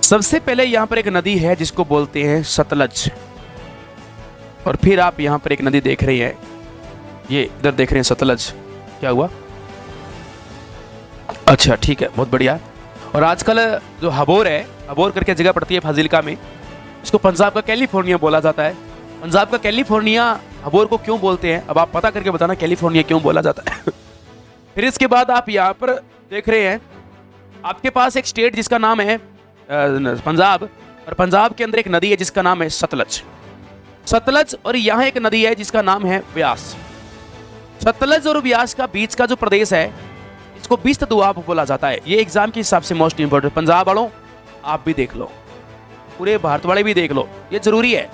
सबसे पहले यहाँ पर एक नदी है जिसको बोलते हैं सतलज, और फिर आप यहाँ पर एक नदी देख रहे हैं, ये इधर देख रहे हैं सतलज। क्या हुआ? अच्छा ठीक है, बहुत बढ़िया। और आजकल जो हबोर है, हबोर करके जगह पड़ती है फाजिल्का में, इसको पंजाब का कैलिफोर्निया बोला जाता है। पंजाब का कैलिफोर्निया हबोर को क्यों बोलते हैं, अब आप पता करके बताना कैलिफोर्निया क्यों बोला जाता है। फिर इसके बाद आप यहाँ पर देख रहे हैं, आपके पास एक स्टेट जिसका नाम है पंजाब, और पंजाब के अंदर एक नदी है जिसका नाम है सतलज। सतलज और यहाँ एक नदी है जिसका नाम है व्यास। सतलज और व्यास का बीच का जो प्रदेश है, इसको बिस्त दुआब बोला जाता है। ये एग्जाम के हिसाब से मोस्ट इंपोर्टेंट, पंजाब वालों आप भी देख लो, पूरे भारत वाले भी देख लो, ये जरूरी है।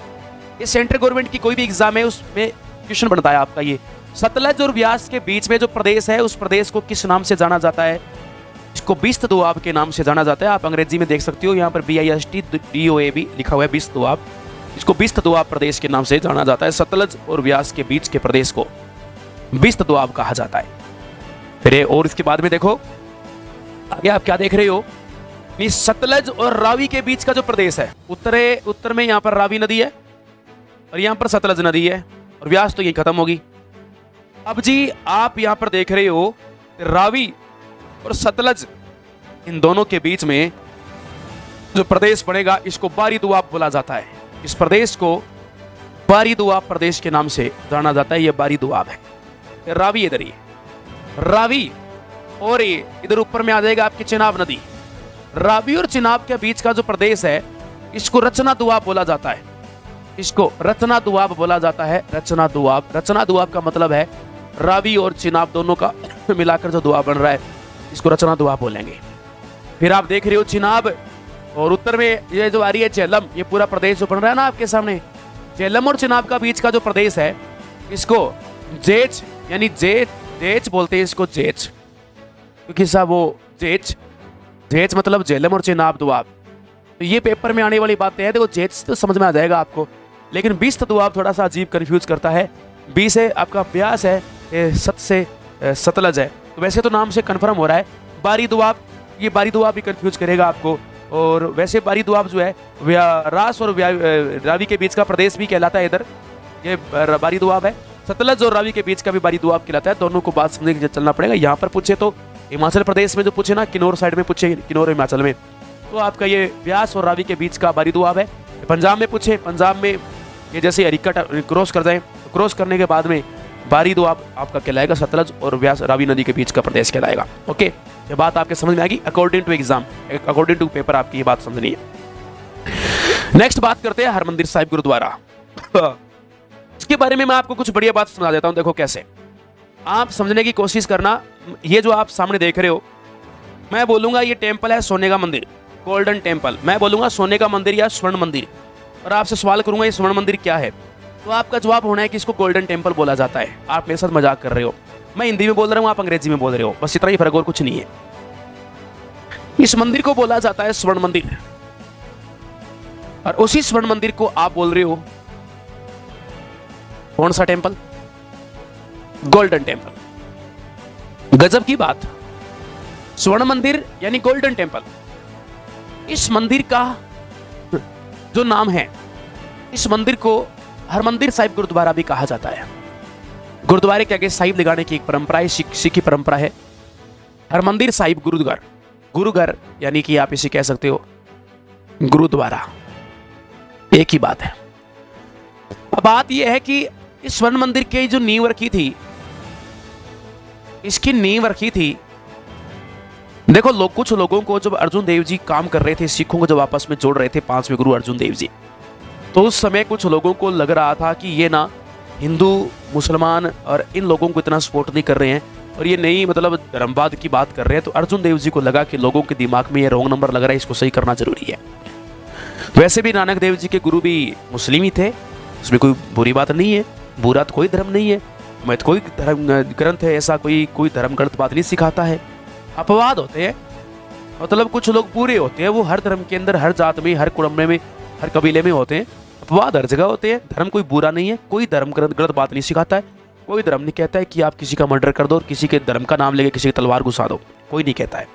ये सेंट्रल गवर्नमेंट की कोई भी एग्जाम है उसमें क्वेश्चन बनता है आपका। ये सतलज और व्यास के बीच में जो प्रदेश है, उस प्रदेश को किस नाम से जाना जाता है? इसको बिस्त दुआब के नाम से जाना जाता है। आप अंग्रेजी में देख सकते हो, यहाँ पर BIST लिखा हुआ है, बिस्त दुआब। इसको बिस्त दुआब प्रदेश के नाम से जाना जाता है। सतलज और व्यास के बीच के प्रदेश को बिस्त दुआब कहा जाता है। फिर और इसके बाद में देखो आगे आप क्या देख रहे हो, सतलज और रावी के बीच का जो प्रदेश है, उत्तर में यहाँ पर रावी नदी है और यहाँ पर सतलज नदी है, और व्यास तो यही खत्म होगी। अब जी आप यहाँ पर देख रहे हो रावी और सतलज, इन दोनों के बीच में जो प्रदेश बनेगा इसको बारी दुआब बोला जाता है। इस प्रदेश को बारी दुआब प्रदेश के नाम से जाना जाता है। ये बारी दुआब है। रावी इधर ही, रावी, और ये इधर ऊपर में आ जाएगा आपकी चिनाब नदी। रावी और चिनाब के बीच का जो प्रदेश है, इसको रचना दुआब बोला जाता है। इसको रचना दुआब बोला जाता है। रचना दुआब, रचना दुआब का मतलब है रावी और चिनाब दोनों का मिलाकर जो दुआब बन रहा है, इसको रचना दुआब बोलेंगे। फिर आप देख रहे हो चिनाब, और उत्तर में ये जो आ रही है झेलम, ये पूरा प्रदेश जो बन रहा है ना आपके सामने, झेलम और चिनाब का बीच का जो प्रदेश है, इसको जेच यानी जेच बोलते हैं। इसको जेच, क्योंकि साहब वो जेच मतलब झेलम और चिनाब दुआब। तो ये पेपर में आने वाली बातें हैं। देखो जेच तो समझ में आ जाएगा आपको, लेकिन बिस्त दुआब थोड़ा सा अजीब कंफ्यूज करता है। बी से आपका व्यास है, सत से सतलज है, तो वैसे तो नाम से कंफर्म हो रहा है। बारी दुआब, ये बारी दुआब भी कंफ्यूज करेगा आपको। और वैसे बारी दुआब जो है रास और रावी के बीच का प्रदेश भी कहलाता है। इधर ये बारी दुआब है। सतलज और रावी के बीच का भी बारी दुआब कहलाता है। दोनों को बात समझ के चलना पड़ेगा। यहाँ पर पूछे तो हिमाचल प्रदेश में जो पूछे ना, किन्नौर साइड में पूछे, किन्नौर हिमाचल में, तो आपका ये व्यास और रावी के बीच का बारी दुआब है। पंजाब में पूछे, पंजाब में ये जैसे हरिका क्रॉस कर जाए, क्रॉस करने के बाद में बारी दुआब आपका कहलाएगा। सतलज और व्यास रावी नदी के बीच का प्रदेश कहलाएगा। ओके, ये बात आपके समझ में आएगी। According to exam, according to paper आपकी ये बात समझनी है। नेक्स्ट बात करते हैं हरमंदिर साहिब गुरुद्वारा। इसके बारे में मैं आपको कुछ बढ़िया बात समझा देता हूं। देखो कैसे, आप समझने की कोशिश करना। ये जो आप सामने देख रहे हो, मैं बोलूंगा ये टेम्पल है सोने का मंदिर, गोल्डन टेम्पल। मैं बोलूंगा सोने का मंदिर या स्वर्ण मंदिर, और आपसे सवाल करूंगा ये स्वर्ण मंदिर क्या है, तो आपका जवाब होना है कि इसको गोल्डन टेम्पल बोला जाता है। आप मेरे साथ मजाक कर रहे हो, मैं हिंदी में बोल रहा हूँ, आप अंग्रेजी में बोल रहे हो, बस इतना ही फर्क और कुछ नहीं है। इस मंदिर को बोला जाता है स्वर्ण मंदिर, और उसी स्वर्ण मंदिर को आप बोल रहे हो कौन सा टेंपल? Golden temple. गजब की बात, स्वर्ण मंदिर यानी गोल्डन टेंपल। इस मंदिर का जो नाम है, इस मंदिर को हरमंदिर साहिब गुरुद्वारा भी कहा जाता है। गुरुद्वारे के आगे साहिब लगाने की एक परंपरा है, सिख परंपरा है। हरमंदिर साहिब गुरुद्वार, गुरुघर यानी कि आप इसे कह सकते हो गुरुद्वारा, एक ही बात है। अब बात यह है कि इस स्वर्ण मंदिर की जो नींव रखी थी, इसकी नींव रखी थी, देखो कुछ लोगों को जब अर्जुन देव जी काम कर रहे थे, सिखों को जब आपस में जोड़ रहे थे 5वें गुरु अर्जुन देव जी, तो उस समय कुछ लोगों को लग रहा था कि ये ना हिंदू मुसलमान और इन लोगों को इतना सपोर्ट नहीं कर रहे हैं और ये नई मतलब धर्मवाद की बात कर रहे हैं। तो अर्जुन देव जी को लगा कि लोगों के दिमाग में ये रॉन्ग नंबर लग रहा है, इसको सही करना जरूरी है। वैसे भी नानक देव जी के गुरु भी मुस्लिम ही थे, उसमें कोई बुरी बात नहीं है, बुरा तो कोई धर्म नहीं है, मैं तो कोई धर्म ग्रंथ है ऐसा कोई धर्म गलत बात नहीं सिखाता है। अपवाद होते हैं, मतलब कुछ लोग बुरे होते हैं, वो हर धर्म के अंदर, हर जात में, हर कुटुंब में, हर कबीले में होते हैं। अपवाद हर जगह होते हैं। धर्म कोई बुरा नहीं है, कोई धर्म गलत बात नहीं सिखाता है, कोई धर्म नहीं कहता है कि आप किसी का मर्डर कर दो और किसी के धर्म का नाम लेके किसी की तलवार घुसा दो, कोई नहीं कहता है।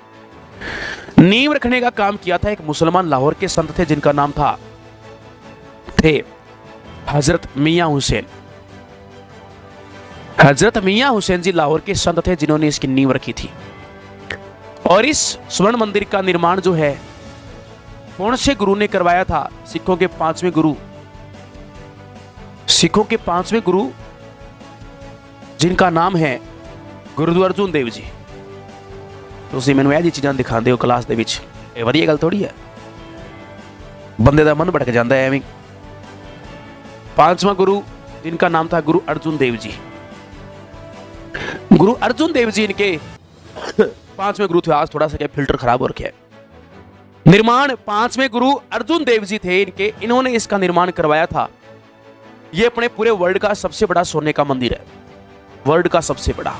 नींव रखने का काम किया था एक मुसलमान लाहौर के संत थे, जिनका नाम थे हजरत मियां हुसैन। हजरत मियां हुसैन जी लाहौर के संत थे जिन्होंने इसकी नींव रखी थी। और इस स्वर्ण मंदिर का निर्माण जो है कौन से गुरु ने करवाया था? सिखों के 5वें गुरु, सिखों के 5वें गुरु जिनका नाम है गुरु अर्जुन देव जी। ਤੁਸੀਂ ਮੈਨੂੰ ਇਹ ਜੀ ਚੀਜ਼ਾਂ ਦਿਖਾਉਂਦੇ ਹੋ ਕਲਾਸ ਦੇ ਵਿੱਚ, ਇਹ ਵਧੀਆ ਗੱਲ ਥੋੜੀ ਹੈ, ਬੰਦੇ ਦਾ ਮਨ ਭਟਕ ਜਾਂਦਾ है ਐਵੇਂ। 5वां गुरु जिनका नाम था गुरु अर्जुन देव जी। गुरु अर्जुन देव जी इनके 5वें गुरु थे। आज थोड़ा सा क्या फिल्टर खराब हो रखा है। निर्माण 5वें गुरु अर्जुन देव जी थे इनके, इन्होंने इसका निर्माण करवाया था। ये अपने पूरे वर्ल्ड का सबसे बड़ा सोने का मंदिर है, वर्ल्ड का सबसे बड़ा,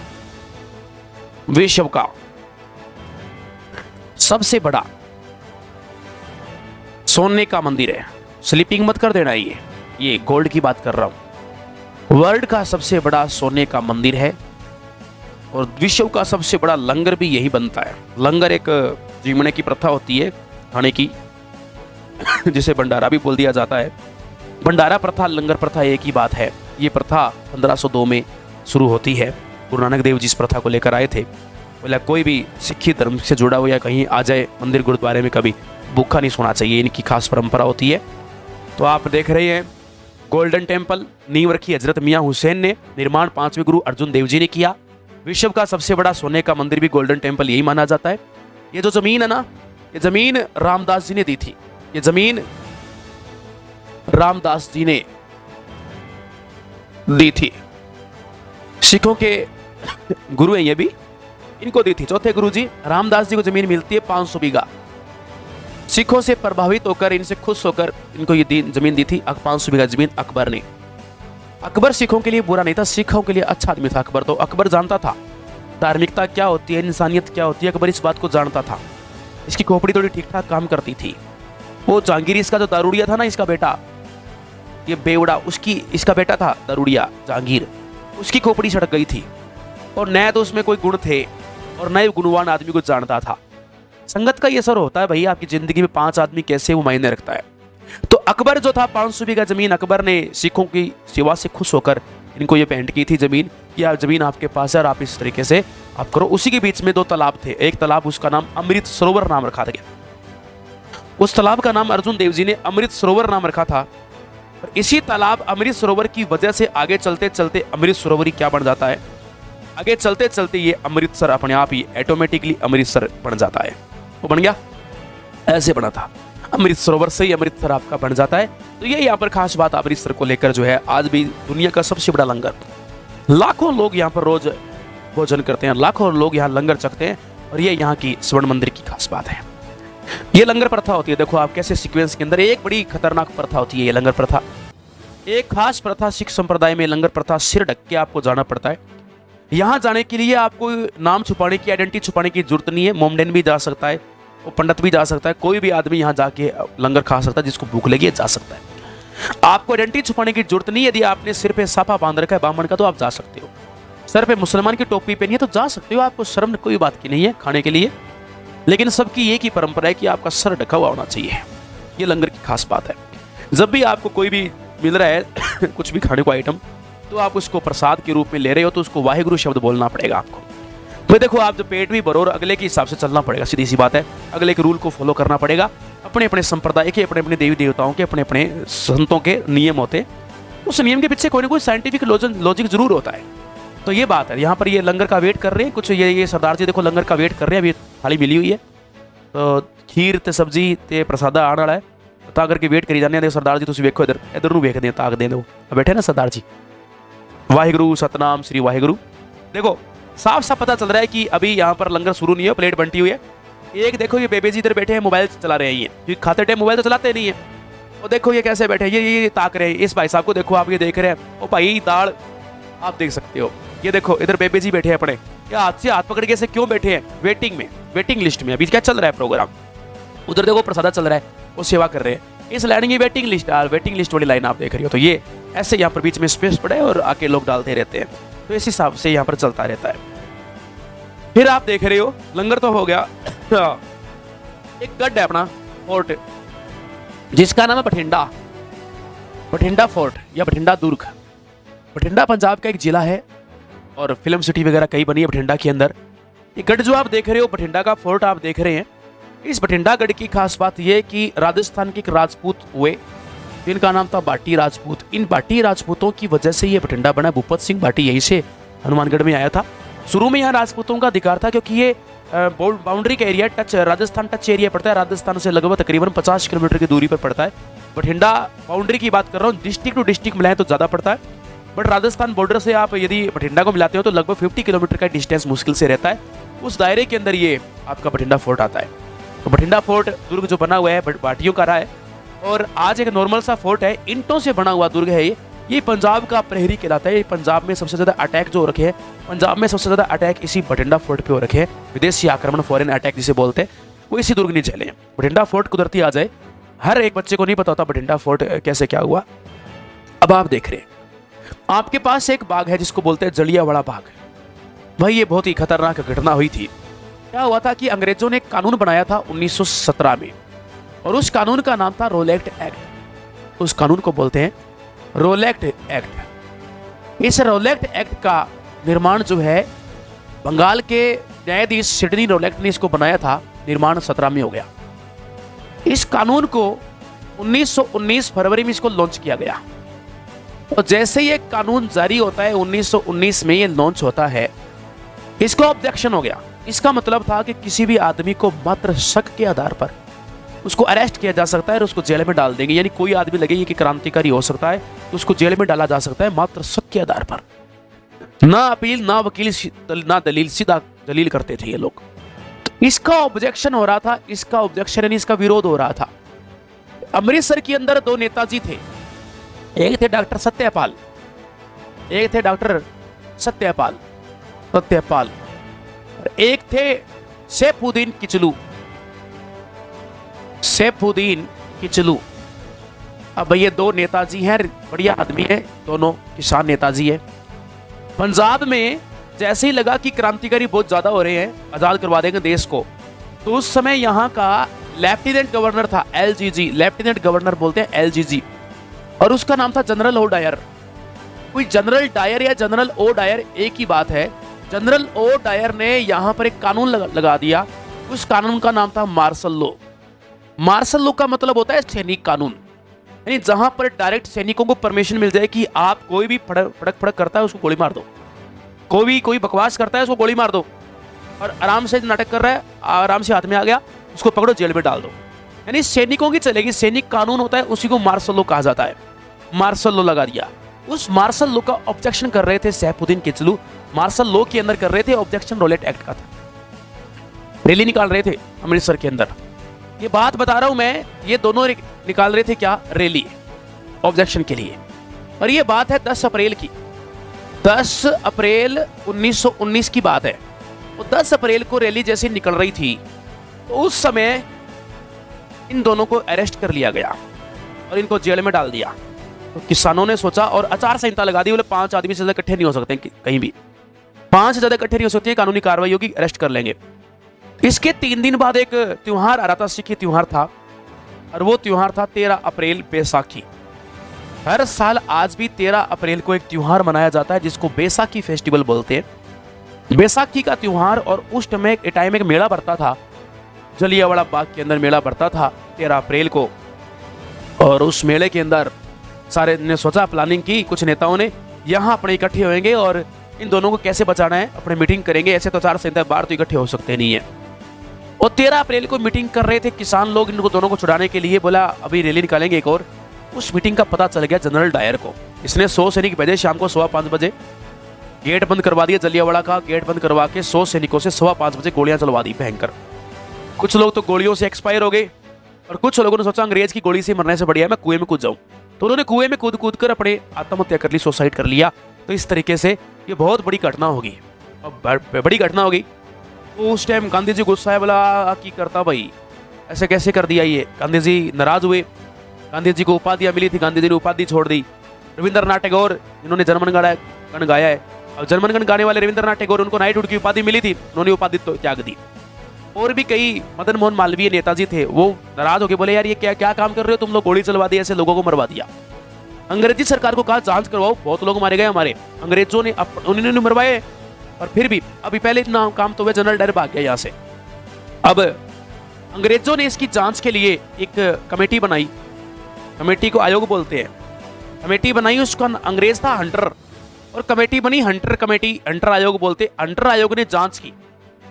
विश्व का सबसे बड़ा सोने का मंदिर है। स्लीपिंग मत कर देना, ये गोल्ड की बात कर रहा हूं। वर्ल्ड का सबसे बड़ा सोने का मंदिर है और विश्व का सबसे बड़ा लंगर भी यही बनता है। लंगर एक जीवने की प्रथा होती है खाने की, जिसे भंडारा भी बोल दिया जाता है। भंडारा प्रथा, लंगर प्रथा एक ही बात है। ये प्रथा 1502 में शुरू होती है। गुरु नानक देव जी इस प्रथा को लेकर आए थे। बोला कोई भी सिक्खी धर्म से जुड़ा हो या कहीं आ जाए मंदिर गुरुद्वारे में, कभी भूखा नहीं सोना चाहिए, इनकी खास परंपरा होती है। तो आप देख रहे हैं गोल्डन टेंपल, नींव रखी हजरत मियां हुसैन ने, निर्माण 5वें गुरु अर्जुन देव जी ने किया। विश्व का सबसे बड़ा सोने का मंदिर भी गोल्डन टेंपल यही माना जाता है। ये जो जमीन है ना, ये जमीन रामदास जी ने दी थी। ये जमीन रामदास जी ने दी थी। सिखों के गुरु हैं ये भी, इनको दी थी। चौथे गुरु जी रामदास जी को जमीन मिलती है 500 बीघा। सिखों से प्रभावित होकर, इनसे खुश होकर इनको ये जमीन दी थी 500 बीघा जमीन अकबर ने। अकबर सिखों के लिए बुरा नहीं था, सिखों के लिए अच्छा आदमी था अकबर। तो अकबर जानता था धार्मिकता क्या होती है, इंसानियत क्या होती है। अकबर इस बात को जानता था। इसकी खोपड़ी थोड़ी ठीक ठाक काम करती थी। वो जहांगीर, इसका जो दारूड़िया था ना, इसका बेटा, ये बेवड़ा, इसका बेटा था दारूड़िया जहांगीर, उसकी खोपड़ी सड़क गई थी। और नए तो उसमें कोई गुण थे और नए गुणवान आदमी को जानता था। संगत का ये असर होता है भाई, आपकी जिंदगी में 5 आदमी कैसे वो मायने रखता है। तो अकबर जो था 500 बीघा जमीन, अकबर ने सिखों की सेवा से खुश होकर इनको ये भेंट की थी जमीन, कि आप जमीन आपके पास है और आप इस तरीके से आप करो। उसी के बीच में 2 तालाब थे। एक तालाब, उसका नाम अमृत सरोवर नाम रखा था। उस तालाब का नाम अर्जुन देव जी ने अमृत सरोवर नाम रखा था। और इसी तालाब अमृत सरोवर की वजह से आगे चलते चलते अमृत सरोवर ही क्या बन जाता है, आगे चलते चलते ये अमृतसर अपने आप ही ऑटोमेटिकली अमृतसर बन जाता है। वो बन गया, ऐसे बना था। अमृत सरोवर से ही अमृतसर आपका बन जाता है। तो ये यहाँ पर खास बात अमृतसर को लेकर जो है, आज भी दुनिया का सबसे बड़ा लंगर, लाखों लोग यहाँ पर रोज भोजन करते हैं, लाखों लोग यहाँ लंगर चखते हैं। और ये यहाँ की स्वर्ण मंदिर की खास बात है। ये लंगर प्रथा होती है, देखो आप कैसे सीक्वेंस के अंदर, एक बड़ी खतरनाक प्रथा होती है ये लंगर प्रथा। एक खास प्रथा सिख संप्रदाय में लंगर प्रथा, सिर ढक के आपको जाना पड़ता है। यहाँ जाने के लिए आपको नाम छुपाने की, आइडेंटिटी छुपाने की जरूरत नहीं है। मोमडन भी जा सकता है, वो पंडित भी जा सकता है, कोई भी आदमी यहाँ जाके लंगर खा सकता है, जिसको भूख लगी है जा सकता है। आपको आइडेंटिटी छुपाने की जरूरत नहीं है। यदि आपने सिर पे साफा बांध रखा है बामन का तो आप जा सकते हो, सर पे मुसलमान की टोपी पहनी है तो जा सकते हो, आपको शर्म कोई बात की नहीं है खाने के लिए। लेकिन सबकी एक ही परंपरा है कि आपका सर ढका हुआ होना चाहिए, ये लंगर की खास बात है। जब भी आपको कोई भी मिल रहा है कुछ भी खाने को आइटम, तो आप उसको प्रसाद के रूप में ले रहे हो तो उसको वाहिगुरु शब्द बोलना पड़ेगा आपको। तो देखो आप जो पेट भी भरो और अगले के हिसाब से चलना पड़ेगा, सीधी सी बात है, अगले के रूल को फॉलो करना पड़ेगा। अपने अपने संप्रदाय के, अपने अपने देवी देवताओं के, अपने अपने संतों के नियम होते हैं, उस नियम के पीछे कोई ना कोई साइंटिफिक लॉजिक जरूर होता है। तो ये बात है। यहाँ पर ये लंगर का वेट कर रहे हैं कुछ, ये सरदार जी देखो लंगर का वेट कर रहे हैं, अभी थाली मिली हुई है तो खीर ते सब्जी ते प्रसादा आने वाला है, ता करके वेट करी जाने। देखो सरदार जी तुम वेखो इधर इधर नूं वेखदे ताक दे दो, बैठे ना सरदार जी। वाहिगुरु सतनाम श्री वाहिगुरु। देखो साफ साफ पता चल रहा है कि अभी यहाँ पर लंगर शुरू नहीं है, प्लेट बनती हुई है। एक देखो ये बेबे जी इधर बैठे हैं, मोबाइल चला रहे हैं, ये खाते टाइम मोबाइल तो चलाते नहीं है। और देखो ये कैसे बैठे हैं, ये ताक रहे हैं। इस भाई साहब को देखो, आप ये देख रहे हैं, ओ भाई दाल आप देख सकते हो। ये देखो इधर बेबे जी बैठे हैं अपने, क्या हाथ से हाथ पकड़ के ऐसे क्यों बैठे हैं, वेटिंग में, वेटिंग लिस्ट में। अभी क्या चल रहा है प्रोग्राम, उधर देखो प्रसादा चल रहा है, वो सेवा कर रहे हैं। इस लाइन की वेटिंग लिस्ट वाली लाइन आप देख रही हो। तो ये ऐसे यहाँ पर बीच में स्पेस पड़ा है और आके लोग डालते रहते हैं, तो इस हिसाब से यहाँ पर चलता रहता है। फिर आप देख रहे हो लंगर तो हो गया। एक गढ़ है अपना फोर्ट, जिसका नाम है बठिंडा, बठिंडा फोर्ट या बठिंडा दुर्ग। बठिंडा पंजाब का एक जिला है और फिल्म सिटी वगैरह कई बनी है बठिंडा के अंदर। ये गढ़ जो आप देख रहे हो, बठिंडा का फोर्ट आप देख रहे हैं, इस बठिंडा गढ़ की खास बात यह है कि राजस्थान के एक राजपूत हुए जिनका नाम था बाटी राजपूत। इन बाटी राजपूतों की वजह से ये बठिंडा बना। भूपत सिंह बाटी यहीं से हनुमानगढ़ में आया था। शुरू में यहाँ राजपूतों का अधिकार था क्योंकि ये बाउंड्री का area touch Rajasthan touch area पड़ता है, राजस्थान से लगभग तकरीबन 50 किलोमीटर की दूरी पर पड़ता है। बठिंडा बाउंड्री की बात कर रहा हूँ, डिस्ट्रिक्ट टू डिस्ट्रिक्ट मिलाएं तो ज़्यादा पड़ता है, बट राजस्थान बॉर्डर से आप यदि बठिंडा को मिलाते हो तो लगभग 50 किलोमीटर का डिस्टेंस मुश्किल से रहता है। उस दायरे के अंदर ये आपका बठिंडा फोर्ट आता है। तो बठिंडा फोर्ट दुर्ग जो बना हुआ है बाटियों का रहा है और आज एक नॉर्मल सा फोर्ट है, ईंटों से बना हुआ दुर्ग है ये पंजाब का प्रहरी कहलाता है। ये पंजाब में सबसे ज़्यादा अटैक जो हो रखे हैं, पंजाब में सबसे ज़्यादा अटैक इसी बठिंडा फोर्ट पे हो रखे हैं। विदेशी आक्रमण, फॉरेन अटैक जिसे बोलते हैं, वो इसी दुर्ग ने झेले हैं। बठिंडा फोर्ट कुदरती आ जाए, हर एक बच्चे को नहीं पता होता बठिंडा फोर्ट कैसे क्या हुआ। अब आप देख रहे हैं आपके पास एक बाग है जिसको बोलते हैं जलियांवाला बाग। भाई ये बहुत ही खतरनाक घटना हुई थी। क्या हुआ था कि अंग्रेजों ने एक कानून बनाया था 1917 में और उस कानून का नाम था रोलेक्ट एक्ट। उस कानून को बोलते हैं रोलेक्ट एक्ट। इस रोलेक्ट एक्ट का निर्माण जो है बंगाल के न्यायाधीश सिडनी रोलेक्ट ने इसको बनाया था, निर्माण 17 में हो गया। इस कानून को 1919 फरवरी में इसको लॉन्च किया गया और जैसे ये कानून जारी होता है 1919 में ये लॉन्च होता है, इसको ऑब्जेक्शन हो गया। इसका मतलब था कि किसी भी आदमी को मात्र शक के आधार पर उसको अरेस्ट किया जा सकता है और उसको जेल में डाल देंगे। यानी कोई आदमी लगे कि क्रांतिकारी हो सकता है तो उसको जेल में डाला जा सकता है मात्र शक के आधार पर। ना अपील, ना वकील, ना दलील, सीधा दलील करते थे ये लोग। तो इसका ऑब्जेक्शन हो रहा था, इसका ऑब्जेक्शन यानी इसका विरोध हो रहा था। अमृतसर के अंदर दो नेताजी थे, एक थे डॉक्टर सत्यपाल, एक थे डॉक्टर सत्यपाल और एक थे सैफुद्दीन किचलू। अब ये दो नेताजी हैं, बढ़िया आदमी है, दोनों किसान नेताजी है। पंजाब में जैसे ही लगा कि क्रांतिकारी बहुत ज्यादा हो रहे हैं, आजाद करवा देंगे देश को, तो उस समय यहाँ का लेफ्टिनेंट गवर्नर था LGG, लेफ्टिनेंट गवर्नर बोलते हैं LGG, और उसका नाम था जनरल ओ डायर। कोई जनरल डायर या जनरल ओ डायर एक ही बात है। जनरल ओ डायर ने यहाँ पर एक कानून लगा दिया। उस कानून का नाम था मार्शल लॉ। मार्शल लॉ का मतलब होता है सैनिक कानून, यानी जहां पर डायरेक्ट सैनिकों को परमिशन मिल जाए कि आप कोई भी फड़क करता है उसको गोली मार दो, कोई बकवास करता है उसको गोली मार दो, और आराम से नाटक कर रहा है आराम से हाथ में आ गया उसको पकड़ो जेल में डाल दो। यानी सैनिकों की चलेगी, सैनिक कानून होता है, उसी को मार्शल लॉ कहा जाता है। मार्शल लॉ लगा दिया। उस मार्शल लॉ का ऑब्जेक्शन कर रहे थे सैफुद्दीन किचलू, मार्शल लॉ के अंदर कर रहे थे ऑब्जेक्शन रोलेट एक्ट का था। रैली निकाल रहे थे अमृतसर के अंदर, ये बात बता रहा हूं मैं, ये दोनों निकाल रहे थे क्या, रैली ऑब्जेक्शन के लिए। और ये बात है 10 अप्रैल की, 10 अप्रैल 1919 की बात है। और 10 अप्रैल को रैली जैसे निकल रही थी तो उस समय इन दोनों को अरेस्ट कर लिया गया और इनको जेल में डाल दिया। तो किसानों ने सोचा और आचार संहिता लगा दी, बोले 5 आदमी से ज्यादा इकट्ठे नहीं हो सकते कहीं भी, 5 से ज्यादा इकट्ठे नहीं हो सकते, कानूनी कार्रवाई होगी, अरेस्ट कर लेंगे। इसके 3 दिन बाद एक त्योहार आ रहा था, सिखी त्योहार था, और वो त्योहार था 13 अप्रैल बैसाखी। हर साल आज भी 13 अप्रैल को एक त्योहार मनाया जाता है जिसको बैसाखी फेस्टिवल बोलते हैं। बैसाखी का त्योहार, और उस टाइम एक मेला बढ़ता था, जलियांवाला बाग के अंदर मेला बढ़ता था 13 अप्रैल को। और उस मेले के अंदर सारे ने सोचा, प्लानिंग की, कुछ नेताओं ने, यहाँ अपने इकट्ठे होंगे और इन दोनों को कैसे बचाना है, अपने मीटिंग करेंगे। ऐसे तो 4 संहिता बाहर तो इकट्ठे हो सकते नहीं है। और 13 अप्रैल को मीटिंग कर रहे थे किसान लोग, इनको दोनों को छुड़ाने के लिए। बोला अभी रैली निकालेंगे एक और। उस मीटिंग का पता चल गया जनरल डायर को। इसने 100 सैनिक भेजे, शाम को 5:15 बजे गेट बंद करवा दिया, जलियांवाला का गेट बंद करवा के 100 सैनिकों से 5:15 बजे गोलियां चलवा दी भयंकर। कुछ लोग तो गोलियों से एक्सपायर हो गए और कुछ लोगों ने सोचा अंग्रेज की गोली से मरने से बढ़िया मैं कुएं में कूद जाऊं, तो उन्होंने कुएं में कूद कर अपने आत्महत्या कर ली, सुसाइड कर लिया। तो इस तरीके से ये बहुत बड़ी घटना होगी, बड़ी घटना होगी। तो उस टाइम गांधी जी गुस्सा है, बोला की करता भाई, ऐसे कैसे कर दिया ये। गांधी जी नाराज हुए। गांधी जी को उपाधियां मिली थी, गांधी जी ने उपाधि छोड़ दी। रविंद्रनाथ टैगोर जिन्होंने जर्मन गण गाया है, अब जर्मन गण गाने वाले रविंद्रनाथ टैगोर, उनको नाइटहुड की उपाधि मिली थी, उन्होंने उपाधि तो त्याग दी। और भी कई मदन मोहन मालवीय नेताजी थे, वो नाराज हो गए, बोले यार ये क्या काम कर रहे हो तुम लोग, गोली चलवा दी, ऐसे लोगों को मरवा दिया। अंग्रेजी सरकार को कहा जांच करवाओ, बहुत लोग मारे गए हमारे, अंग्रेजों ने उन्होंने मरवाए। और फिर भी अभी पहले इतना काम तो वे जनरल डायर भाग गया यहाँ से। अब अंग्रेजों ने इसकी जांच के लिए एक कमेटी बनाई, कमेटी को आयोग बोलते हैं। कमेटी बनाई, उसका अंग्रेज था हंटर, और कमेटी बनी हंटर कमेटी, हंटर आयोग बोलते। हंटर आयोग ने जांच की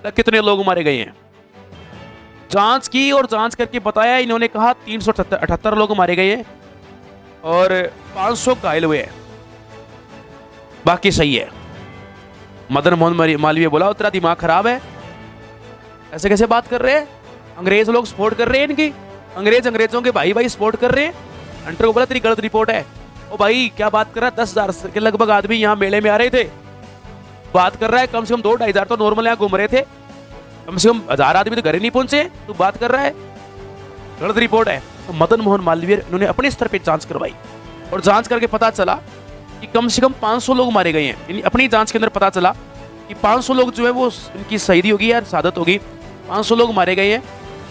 कितने लोग मारे गए हैं, जांच की और जांच करके बताया, इन्होंने कहा 378 लोग मारे गए हैं और 500 घायल हुए हैं, बाकी सही है। मदन मोहन मालवीय बोला तेरा दिमाग खराब है, ऐसे कैसे बात कर रहे हैं, अंग्रेज लोग सपोर्ट कर रहे हैं इनकी, अंग्रेजों के भाई सपोर्ट कर रहे हैं। हंटर को बोला तेरी गलत रिपोर्ट है। ओ भाई क्या बात कर रहा है, 10,000 के लगभग आदमी यहाँ मेले में आ रहे थे, बात कर रहा है कम से कम 2-2.5 हजार तो नॉर्मल यहाँ घूम रहे थे, कम से कम 1000 आदमी तो घर ही नहीं पहुंचे, तू बात कर रहा है, गलत रिपोर्ट है। तो मदन मोहन मालवीय उन्होंने अपने स्तर पे जांच करवाई और जांच करके पता चला कि कम से कम 500 लोग मारे गए हैं। अपनी जांच के अंदर पता चला कि 500 लोग जो है वो इनकी शहीदी होगी या शहादत होगी, 500 लोग मारे गए हैं,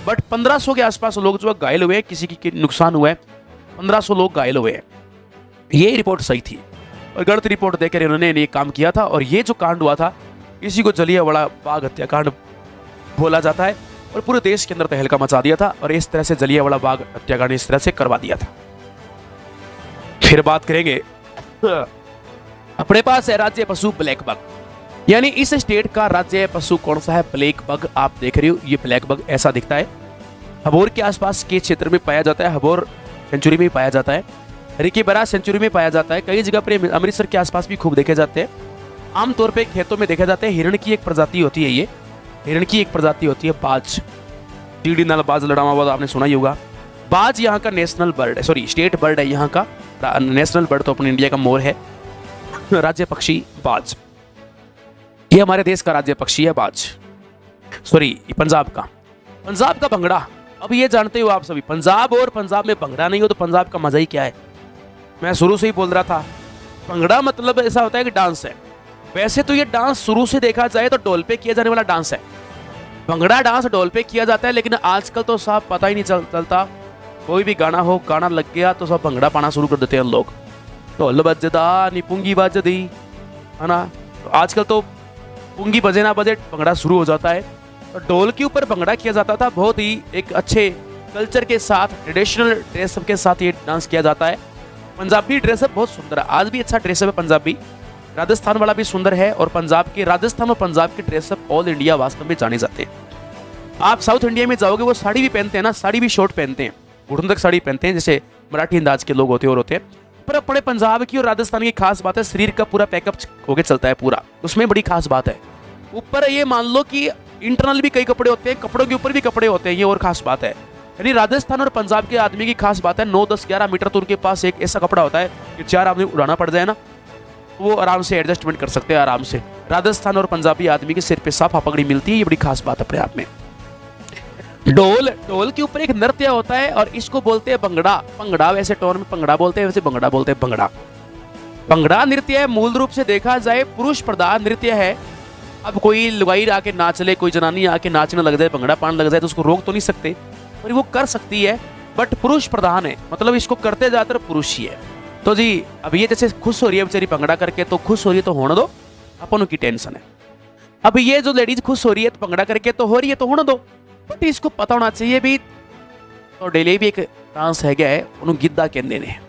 बट 1500 के आसपास लोग जो है घायल हुए हैं, किसी की नुकसान हुआ है, 1500 लोग घायल हुए हैं। ये रिपोर्ट सही थी और गलत रिपोर्ट देकर इन्होंने ये काम किया था। और ये जो कांड हुआ था इसी को जलियांवाला बाग हत्याकांड बोला जाता है और पूरे देश के अंदर तहलका मचा दिया था। और इस तरह से जलियांवाला बाग हत्याकांड इस तरह से करवा दिया था। फिर बात करेंगे, अपने पास है राज्य पशु ब्लैक बग, यानी इस स्टेट का राज्य पशु कौन सा है, ब्लैक बग। आप देख रहे हो ये ब्लैक बग ऐसा दिखता है, हबोर के आसपास के क्षेत्र में पाया जाता है, हबोर सेंचुरी में पाया जाता है, रिकी बराज सेंचुरी में पाया जाता है, कई जगह पर अमृतसर के आसपास भी खूब देखे जाते हैं। आमतौर पे खेतों में देखे जाते हैं। हिरण की एक प्रजाति होती है, ये हिरण की एक प्रजाति होती है बाज, टीडी नाल बाज लड़ावा वाला आपने सुना ही होगा। बाज यहाँ का नेशनल बर्ड है, सॉरी स्टेट बर्ड है यहाँ का, नेशनल बर्ड तो अपने इंडिया का मोर है, राज्य पक्षी बाज, ये हमारे देश का राज्य पक्षी है बाज, सॉरी पंजाब का भंगड़ा। अब ये जानते हो आप सभी, पंजाब और पंजाब में भंगड़ा नहीं हो तो पंजाब का मजा ही क्या है। मैं शुरू से ही बोल रहा था, भंगड़ा मतलब ऐसा होता है कि डांस है। वैसे तो ये डांस शुरू से देखा जाए तो ढोल पे किया जाने वाला डांस है, भंगड़ा डांस ढोल पे किया जाता है। लेकिन आजकल तो साहब पता ही नहीं चलता, कोई भी गाना हो, गाना लग गया तो सब भंगड़ा पाना शुरू कर देते हैं लोग, ढोल बजदा नी पुंगी बजदी, है ना। तो आजकल तो पुंगी बजे ना बजे भंगड़ा शुरू हो जाता है। तो ढोल के ऊपर भंगड़ा किया जाता था, बहुत ही एक अच्छे कल्चर के साथ, ट्रेडिशनल ड्रेसअप के साथ ये डांस किया जाता है। पंजाबी ड्रेसअप बहुत सुंदर है, आज भी अच्छा ड्रेसअप है पंजाबी, राजस्थान वाला भी सुंदर है। और राजस्थान और पंजाब के ड्रेसअप ऑल इंडिया वास्तव में जाने जाते हैं। आप साउथ इंडिया में जाओगे वो साड़ी भी पहनते हैं ना, साड़ी भी शॉर्ट पहनते हैं, घुटनों तक साड़ी पहनते हैं, जैसे मराठी अंदाज के लोग होते हैं और होते हैं। पर अपने पंजाब की और राजस्थान की खास बात है, शरीर का पूरा पैकअप होके चलता है पूरा, उसमें बड़ी खास बात है। ऊपर ये मान लो कि इंटरनल भी कई कपड़े होते हैं, कपड़ों के ऊपर भी कपड़े होते हैं, ये और खास बात है। यानी राजस्थान और पंजाब के आदमी की खास बात है, 9, 10, 11 मीटर तो उनके पास एक ऐसा कपड़ा होता है कि 4 आदमी उड़ाना पड़ जाए ना, वो आराम से एडजस्टमेंट कर सकते हैं आराम से। राजस्थान और पंजाबी आदमी के सिर पे साफा पगड़ी मिलती है, ये बड़ी खास बात अपने आप में। ढोल, ढोल के ऊपर एक नृत्य होता है और इसको बोलते हैं भंगड़ा। भंगड़ा वैसे टोन में भंगड़ा बोलते हैं, वैसे भंगड़ा बोलते हैं भंगड़ा। भंगड़ा नृत्य है, मूल रूप से देखा जाए पुरुष प्रधान नृत्य है। अब कोई लुगाई आके नाच ले, कोई जनानी आके नाचने लग जाए, भंगड़ा पाने लग जाए तो उसको रोक तो नहीं सकते, पर वो कर सकती है, बट पुरुष प्रधान है, मतलब इसको करते ज्यादातर पुरुष ही है। तो जी अब ये जैसे खुश हो रही है बेचारी भंगड़ा करके, तो खुश हो रही है तो होने दो, अपन की टेंशन है। अब ये जो लेडीज खुश हो रही है तो भंगड़ा करके तो हो रही है तो होने दो, बट इसको पता होना चाहिए भी तो डेली भी एक डांस है क्या है, उन्होंने गिद्दा कहते हैं।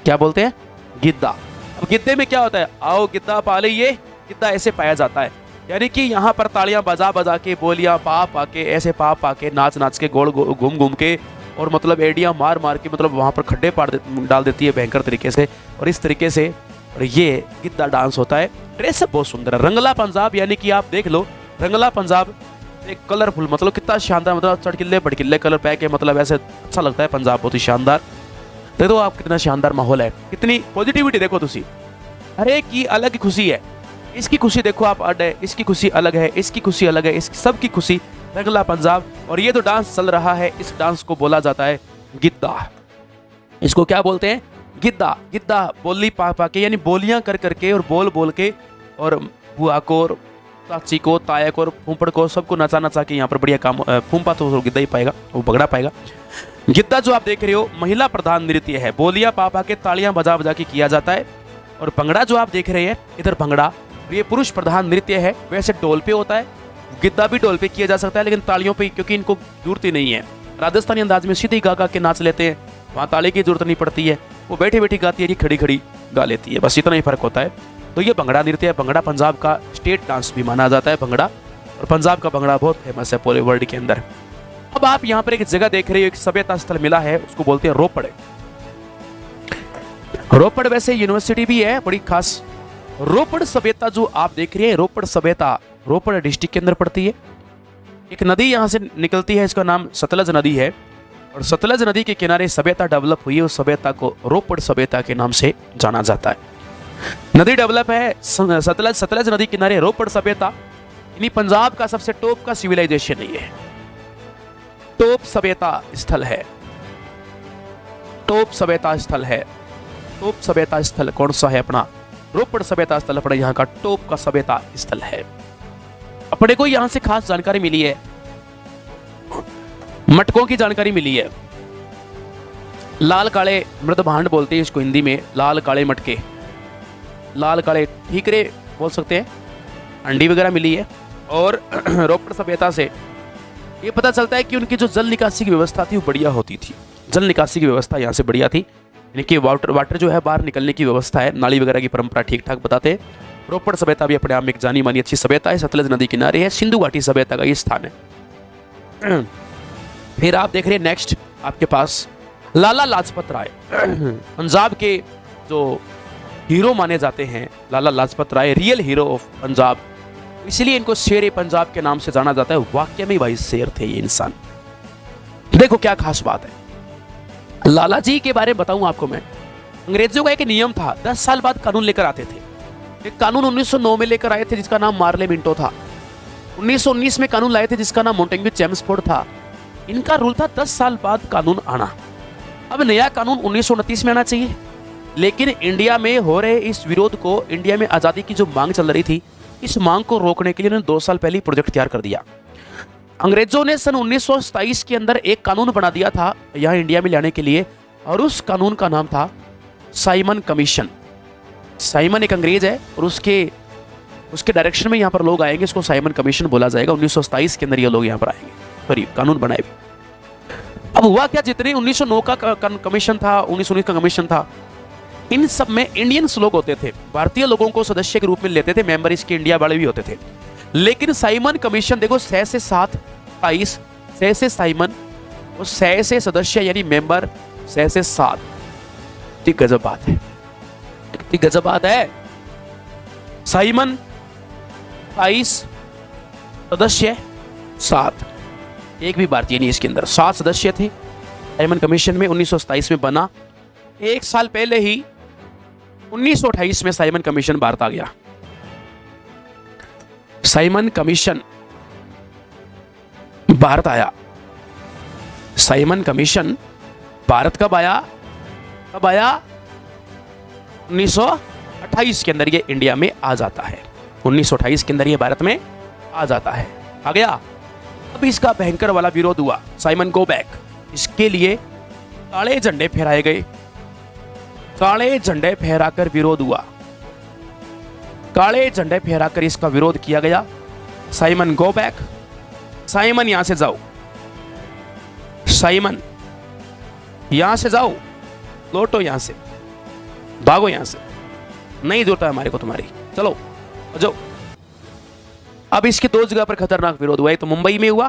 क्या बोलते हैं? गिद्दा। अब गिद्दे में क्या होता है? आओ गिद्दा पा ले, ये गिद्दा ऐसे पाया जाता है, यानी कि यहाँ पर तालियां बजा बजा के, बोलियां पा पा के, ऐसे पा पा के, नाच नाच के, गोल घूम घूम के, और मतलब एडियां मार मार के, मतलब वहां पर खड्डे डाल देती है भयंकर तरीके से, और इस तरीके से और ये गिद्दा डांस होता है। ड्रेस बहुत सुंदर है। रंगला पंजाब, यानी कि आप देख लो रंगला पंजाब एक कलरफुल, मतलब कितना शानदार, मतलब चटकिल्ले भड़किल्ले कलर पै के, मतलब ऐसे अच्छा लगता है पंजाब, बहुत ही शानदार। देखो आप कितना शानदार माहौल है, कितनी पॉजिटिविटी देखो तुसी, हर एक की अलग खुशी है। इसकी खुशी देखो आप अड है, इसकी खुशी अलग है, इसकी खुशी अलग है, इसकी सबकी खुशी रंगला पंजाब। और ये जो डांस चल रहा है, इस डांस को बोला जाता है गिद्दा। इसको क्या बोलते हैं? गिद्दा। गिद्दा बोली पा पा के, यानी बोलियां कर करके और बोल बोल के, और बुआ को और चाची को, ताया को और फूफड़ को, सबको नचा नचा के यहाँ पर बढ़िया काम। फूफा तो गिद्दा ही पाएगा, वो भंगड़ा पाएगा। गिद्दा जो आप देख रहे हो महिला प्रधान नृत्य है, बोलियां पा पा के, तालियां बजा बजा के किया जाता है। और भंगड़ा जो आप देख रहे हैं इधर भंगड़ा, ये पुरुष प्रधान नृत्य है। वैसे ढोल पे होता है, गिद्दा भी ढोल पे किया जा सकता है, लेकिन तालियों पे क्योंकि इनको जरूरत ही नहीं है। राजस्थानी अंदाज में सीधी गा गा के नाच लेते हैं, वहाँ ताली की जरूरत नहीं पड़ती है, वो बैठी बैठी गाती है, खड़ी खड़ी गा लेती है, बस इतना ही फर्क होता है। तो ये भंगड़ा नृत्य है। भंगड़ा पंजाब का स्टेट डांस भी माना जाता है भंगड़ा, और पंजाब का भंगड़ा बहुत फेमस है पूरे वर्ल्ड के अंदर। अब आप यहाँ पर एक जगह देख रहे हो, एक सभ्यता स्थल मिला है, उसको बोलते हैं रोपड़। रोपड़ वैसे यूनिवर्सिटी भी है बड़ी खास। रोपड़ सभ्यता जो आप देख रहे हैं, रोपड़ सभ्यता रोपड़ डिस्ट्रिक्ट के अंदर पड़ती है। एक नदी यहाँ से निकलती है, इसका नाम सतलज नदी है, और सतलज नदी के किनारे सभ्यता डेवलप हुई है। उस सभ्यता को रोपड़ सभ्यता के नाम से जाना जाता है। नदी डेवलप है सतलज नदी किनारे रोपड़ सभ्यता, यानी पंजाब का सबसे टॉप का सिविलाइजेशन है, टॉप सभ्यता स्थल है, टॉप सभ्यता स्थल है। टॉप सभ्यता स्थल कौन सा है? अपना रोपड़ सभ्यता स्थल अपने यहाँ का टॉप का सभ्यता स्थल है। अपने को यहाँ से खास जानकारी मिली है, मटकों की जानकारी मिली है। लाल काले मृद भांड बोलते हैं इसको हिंदी में, लाल काले मटके, लाल काले ठीकरे बोल सकते हैं, अंडी वगैरह मिली है। और रोपड़ सभ्यता से ये पता चलता है कि उनकी जो जल निकासी की व्यवस्था थी वो बढ़िया होती थी। जल निकासी की व्यवस्था यहाँ से बढ़िया थी, यानी कि वाटर जो है बाहर निकलने की व्यवस्था है, नाली वगैरह की परंपरा ठीक ठाक बताते हैं। रोपड़ सभ्यता भी अपने आप में एक जानी मानी अच्छी सभ्यता है, सतलज नदी किनारे है, सिंधु घाटी सभ्यता का ये स्थान है। फिर आप देख रहे हैं नेक्स्ट आपके पास लाला लाजपत राय। पंजाब के जो हीरो माने जाते हैं, Lala Lajpat Rai real hero of Punjab, इसलिए इनको शेर पंजाब के नाम से जाना जाता है। वाकई में भाई शेर थे ये इंसान। देखो क्या खास बात है, लाला जी के बारे में बताऊं आपको मैं। अंग्रेजों का एक नियम था, 10 साल बाद कानून लेकर आते थे। एक कानून 1909 में लेकर आए थे जिसका नाम मार्ले मिंटो था। 1919 में कानून लाए थे जिसका नाम मोंटेग्यू चेम्सफोर्ड था। इनका रूल था 10 साल बाद कानून आना। अब नया कानून 1929 में आना चाहिए, लेकिन इंडिया में हो रहे इस विरोध को, इंडिया में आज़ादी की जो मांग चल रही थी, इस मांग को रोकने के लिए उन्होंने 2 साल पहले प्रोजेक्ट तैयार कर दिया। अंग्रेजों ने सन 1927 के अंदर एक कानून बना दिया था यहाँ इंडिया में लाने के लिए, और उस कानून का नाम था साइमन कमीशन। साइमन एक अंग्रेज है और उसके डायरेक्शन में यहाँ पर लोग आएंगे, इसको साइमन कमीशन बोला जाएगा। 1927 के अंदर ये लोग यहाँ पर आएंगे, सॉरी कानून बनाए भी। अब हुआ क्या, जितने 1909 का कमीशन था, 1919 का कमीशन था, इन सब में इंडियंस लोग होते थे, भारतीय लोगों को सदस्य के रूप में लेते थे, मेंबर इसके इंडिया वाले भी होते थे। लेकिन साइमन कमीशन देखो 6 से 7 22 6 से साइमन और 6 से सदस्य यानी मेंबर 6 से 7। कितनी गजब बात है, कितनी गजब बात है। साइमन 22 सदस्य 7, एक भी भारतीय नहीं इसके अंदर, 7 सदस्य थे। साइमन कमीशन में 1927 में बना। 1 साल पहले ही 1928 में साइमन कमीशन भारत आ गया। साइमन कमीशन भारत आया साइमन कमीशन भारत कब आया? 1928 के अंदर ये इंडिया में आ जाता है। 1928 के अंदर ये भारत में आ जाता है, आ गया। अब इसका भयंकर वाला विरोध हुआ, साइमन गो बैक। इसके लिए काले झंडे फहराए गए, काले झंडे फहराकर विरोध हुआ, काले झंडे फहराकर इसका विरोध किया गया। साइमन गो बैक, साइमन यहां से जाओ, साइमन यहां से जाओ, लौटो यहां से, भागो यहां से, नहीं जरूरत है हमारे को तुम्हारी, चलो जाओ। अब इसके दो जगह पर खतरनाक विरोध हुआ, एक तो मुंबई में हुआ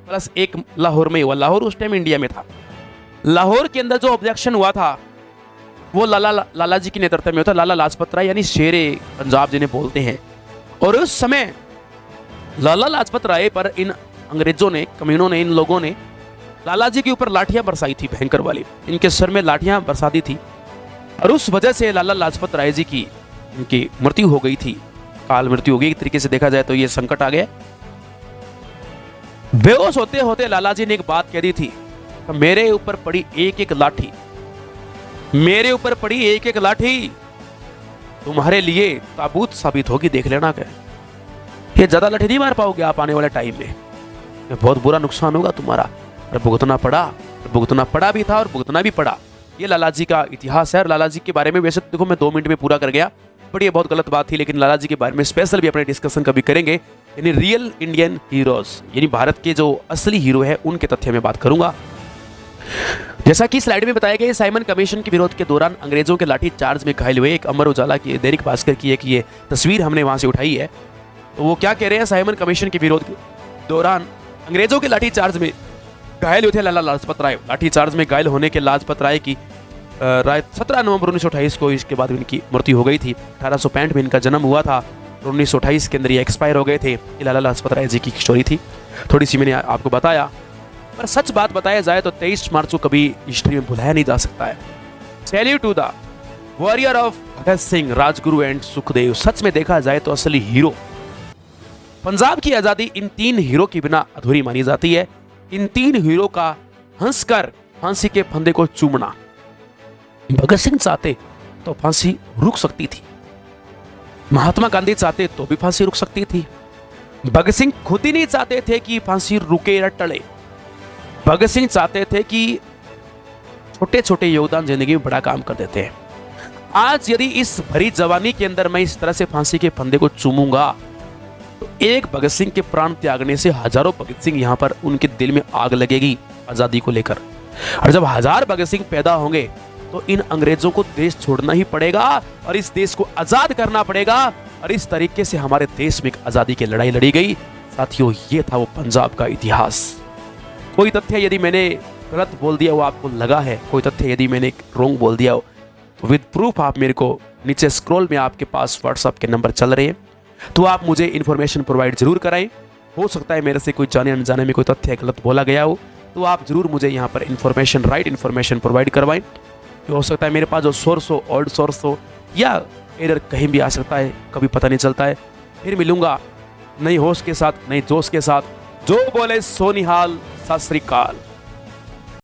प्लस एक लाहौर में हुआ। लाहौर उस टाइम इंडिया में था। लाहौर के अंदर जो ऑब्जेक्शन हुआ था वो लाला जी के नेतृत्व में होता, लाला लाजपत राय यानी शेरे पंजाब जिन्हें बोलते हैं। और उस समय लाला लाजपत राय पर इन अंग्रेजों ने, कम्युनों ने, इन लोगों ने लाला जी के ऊपर लाठियां बरसाई थी, भयंकर वाली, इनके सर में लाठियां बरसा दी थी। और उस वजह से लाला लाजपत राय जी की इनकी मृत्यु हो गई थी, काल मृत्यु हो गई। एक तरीके से देखा जाए तो ये संकट आ गया। बेहोश होते होते लाला जी ने एक बात कह दी थी, मेरे ऊपर पड़ी एक एक लाठी, मेरे ऊपर पड़ी एक एक लाठी तुम्हारे लिए ताबूत साबित होगी, देख लेना। क्या ये ज्यादा लाठी नहीं मार पाओगे आप आने वाले टाइम में, बहुत बुरा नुकसान होगा तुम्हारा। और भुगतना पड़ा भी था और भुगतना भी पड़ा। ये लाला जी का इतिहास है। और लाला जी के बारे में वैसे देखो मैं 2 मिनट में पूरा कर गया, बट ये बहुत गलत बात थी। लेकिन लाला जी के बारे में स्पेशल भी अपने डिस्कशन कभी करेंगे, यानी रियल इंडियन हीरोज, यानी भारत के जो असली हीरो है उनके तथ्य में बात करूंगा। जैसा कि स्लाइड में बताया गया, साइमन कमीशन के विरोध के दौरान अंग्रेजों के लाठी चार्ज में घायल हुए। एक अमर उजाला की, दैनिक भास्कर की एक ये तस्वीर हमने वहां से उठाई है। तो वो क्या कह रहे हैं, साइमन कमीशन के विरोध के दौरान अंग्रेजों के लाठी चार्ज में घायल हुए थे लाला लाजपत राय। लाठी चार्ज में घायल होने के लाजपत राय की 17 नवंबर 1928 को इसके बाद इनकी मृत्यु हो गई थी। 1865 में इनका जन्म हुआ था, 1928 के अंदर ये एक्सपायर हो गए थे। ये लाला लाजपत राय जी की स्टोरी थी, थोड़ी सी मैंने आपको बताया। पर सच बात बताया जाए तो 23 मार्च को कभी हिस्ट्री में भुलाया नहीं जा सकता है। Salute to the warrior of Bhagat Singh, Rajguru and Sukhdev. सच में देखा जाए तो असली हीरो। पंजाब की आजादी इन 3 हीरो के बिना अधूरी मानी जाती है। इन 3 हीरो का हंसकर फांसी के फंदे को चूमना। भगत सिंह चाहते तो फांसी रुक सकती थी, महात्मा गांधी चाहते तो भी फांसी रुक सकती थी। भगत सिंह खुद ही नहीं चाहते थे कि फांसी रुके या टले। भगत सिंह चाहते थे कि छोटे छोटे योगदान जिंदगी में बड़ा काम कर देते हैं। आज यदि इस भरी जवानी के अंदर मैं इस तरह से फांसी के फंदे को चूमूंगा तो एक भगत सिंह के प्राण त्यागने से हजारों भगत सिंह यहां पर उनके दिल में आग लगेगी आजादी को लेकर। और जब 1000 भगत सिंह पैदा होंगे तो इन अंग्रेजों को देश छोड़ना ही पड़ेगा और इस देश को आजाद करना पड़ेगा। और इस तरीके से हमारे देश में एक आजादी की लड़ाई लड़ी गई। साथियों, ये था वो पंजाब का इतिहास। कोई तथ्य यदि मैंने गलत बोल दिया वो आपको लगा है, कोई तथ्य यदि मैंने रॉन्ग बोल दिया हो, तो विद प्रूफ आप मेरे को नीचे स्क्रॉल में आपके पास व्हाट्सएप के नंबर चल रहे हैं, तो आप मुझे इन्फॉर्मेशन प्रोवाइड जरूर कराएं। हो सकता है मेरे से कोई जाने अनजाने में कोई तथ्य गलत बोला गया हो, तो आप जरूर मुझे यहाँ पर इन्फॉर्मेशन, राइट इन्फॉर्मेशन प्रोवाइड करवाएं। हो सकता है मेरे पास जो सोर्स हो, ओल्ड सोर्स हो, या एरर कहीं भी आ सकता है, कभी पता नहीं चलता है। फिर मिलूंगा नई होश के साथ, नई जोश के साथ। जो बोले सो निहाल, सत श्री अकाल।